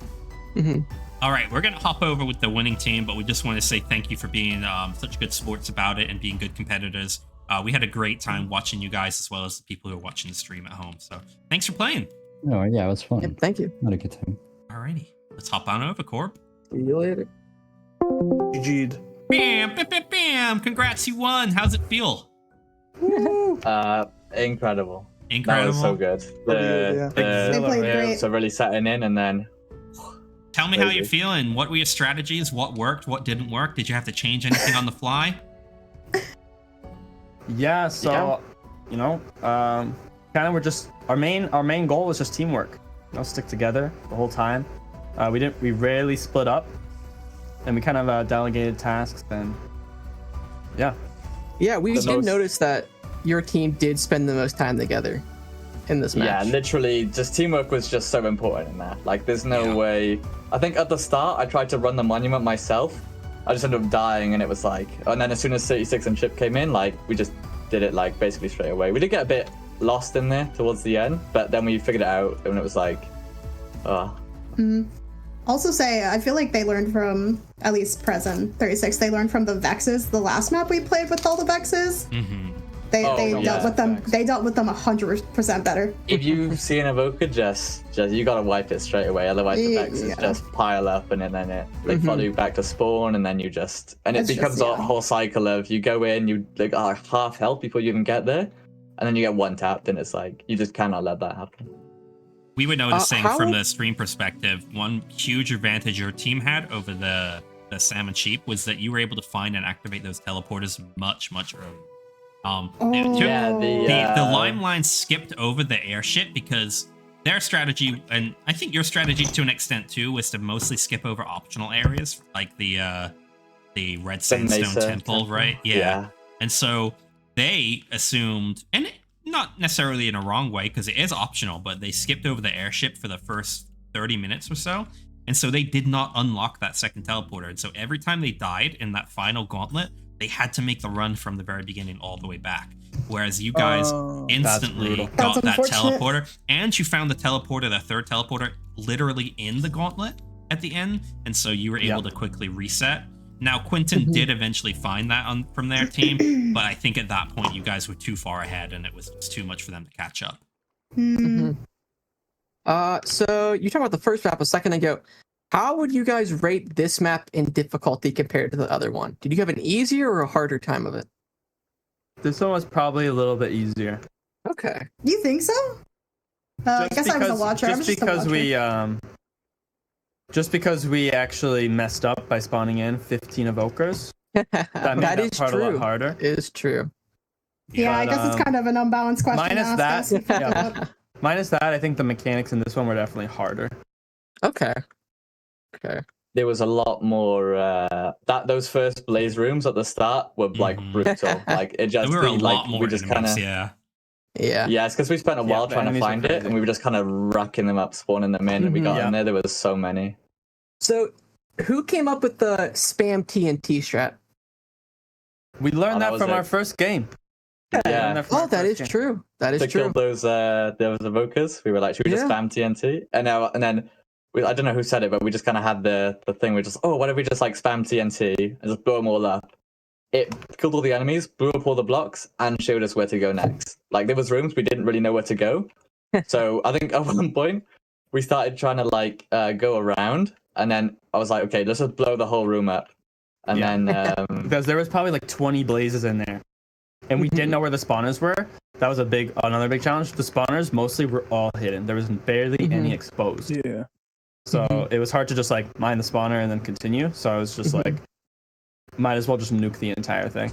All right, we're gonna hop over with the winning team, but we just want to say thank you for being such good sports about it and being good competitors. We had a great time watching you guys as well as the people who are watching the stream at home. So thanks for playing. No, yeah, it was fun. Yep, thank you. Had a good time. Alrighty, let's hop on over, Corb. See you later. GG'd. Bam, bam, bam, bam! Congrats, you won. How's it feel? Incredible. Incredible. That was so good. They played great. So really setting in, and then Tell me how Crazy. you're feeling. What were your strategies? What worked? What didn't work? Did you have to change anything on the fly? Yeah, so you know, kind of we're just our main goal was just teamwork. You know, stick together the whole time. We rarely split up, and we kind of delegated tasks. And yeah, Yeah, we The did most- notice that your team did spend the most time together in this yeah, match. literally, just teamwork was just so important in that. Like, there's no Yeah. way. I think at the start, I tried to run the monument myself. I just ended up dying, and it was like, and then as soon as 36 and Chip came in, like, we just did it like basically straight away. We did get a bit lost in there towards the end, but then we figured it out, and it was like, Also say, I feel like they learned from, at least present 36, they learned from the Vexes. The last map we played with all the Vexes, Mm-hmm. they Oh, dealt yeah. with them. Vex. They dealt with them 100% better. if you see an evoker, just you gotta wipe it straight away. Otherwise, the Vexes Yeah. just pile up, and then they follow you back to spawn, and then you just and it It's becomes just, a whole cycle of you go in, you like are half health before you even get there, and then you get one tapped, and it's like you just cannot let that happen. We were noticing how- from the stream perspective, one huge advantage your team had over the Salmon Sheep was that you were able to find and activate those teleporters much, much earlier. It took- Yeah, the lime line skipped over the airship because their strategy, and I think your strategy to an extent too, was to mostly skip over optional areas like the Red Sandstone Mesa Temple, right? Yeah. And so they assumed, and not necessarily in a wrong way because it is optional, but they skipped over the airship for the first 30 minutes or so. And so they did not unlock that second teleporter. And so every time they died in that final gauntlet, they had to make the run from the very beginning all the way back. Whereas you guys instantly brutal. got That's that unfortunate. teleporter, and you found the teleporter, the third teleporter, literally in the gauntlet at the end. And so you were able to quickly reset. Now, Quentin did eventually find that from their team, but I think at that point you guys were too far ahead and it was too much for them to catch up. So you talked about the first map a second ago. How would you guys rate this map in difficulty compared to the other one? Did you have an easier or a harder time of it? this one was probably a little bit easier. Okay. You think so? I guess I was a watcher. I was just a watcher. Just because we actually messed up by spawning in 15 evokers, that made that that is part a lot true. harder. It is true. Yeah, I But, guess it's kind of an unbalanced question. minus to ask that, us. yeah. Minus that, I think the mechanics in this one were definitely harder. Okay. Okay. There was a lot more those first blaze rooms at the start were like brutal. Like it just There were a like lot more we just kind enemies, of yeah. Yeah. it's because we spent a while the trying to enemies were find it, crazy. and we were just kind of racking them up, spawning them in, and we got in there. There was so many. So, who came up with the spam TNT strat? We learned that that was from it. our first game. Yeah. Oh, that is true. That is To true. kill those evokers, we were like, should we just Yeah. spam TNT? And then I don't know who said it, but we just kind of had the thing. We just why don't we just like spam TNT and just blow them all up? It killed all the enemies, blew up all the blocks, and showed us where to go next. Like there was rooms we didn't really know where to go. So I think at one point we started trying to like go around, and then I was like, okay, let's just blow the whole room up. And then Because there was probably like 20 blazes in there, and we didn't know where the spawners were. That was another big challenge. The spawners mostly were all hidden. There was barely any exposed. Yeah. So it was hard to just like mine the spawner and then continue. So I was just like, might as well just nuke the entire thing.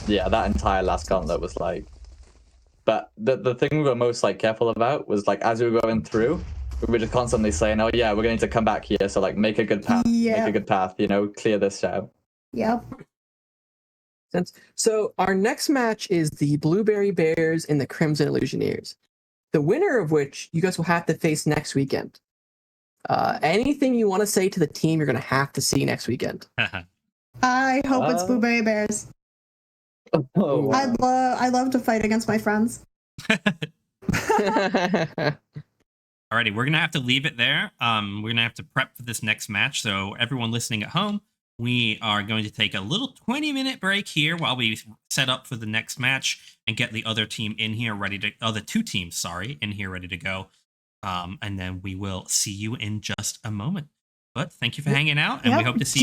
yeah, that entire last gauntlet was like. But the thing we were most like careful about was like as we were going through, we were just constantly saying, "Oh yeah, we're going to come back here." So like, make a good path. Yeah. Make a good path. You know, clear this out. Yep. So our next match is the Blueberry Bears and the Crimson Illusioneers. The winner of which you guys will have to face next weekend. Anything you want to say to the team you're going to have to see next weekend? I hope it's Blueberry Bears. Oh, wow. I love to fight against my friends. Alrighty, we're gonna have to leave it there. We're gonna have to prep for this next match. So everyone listening at home, we are going to take a little 20-minute break here while we set up for the next match and get the other team in here ready to. Other two teams, sorry, in here ready to go. And then we will see you in just a moment. But thank you for hanging out, and we Yep. hope to see you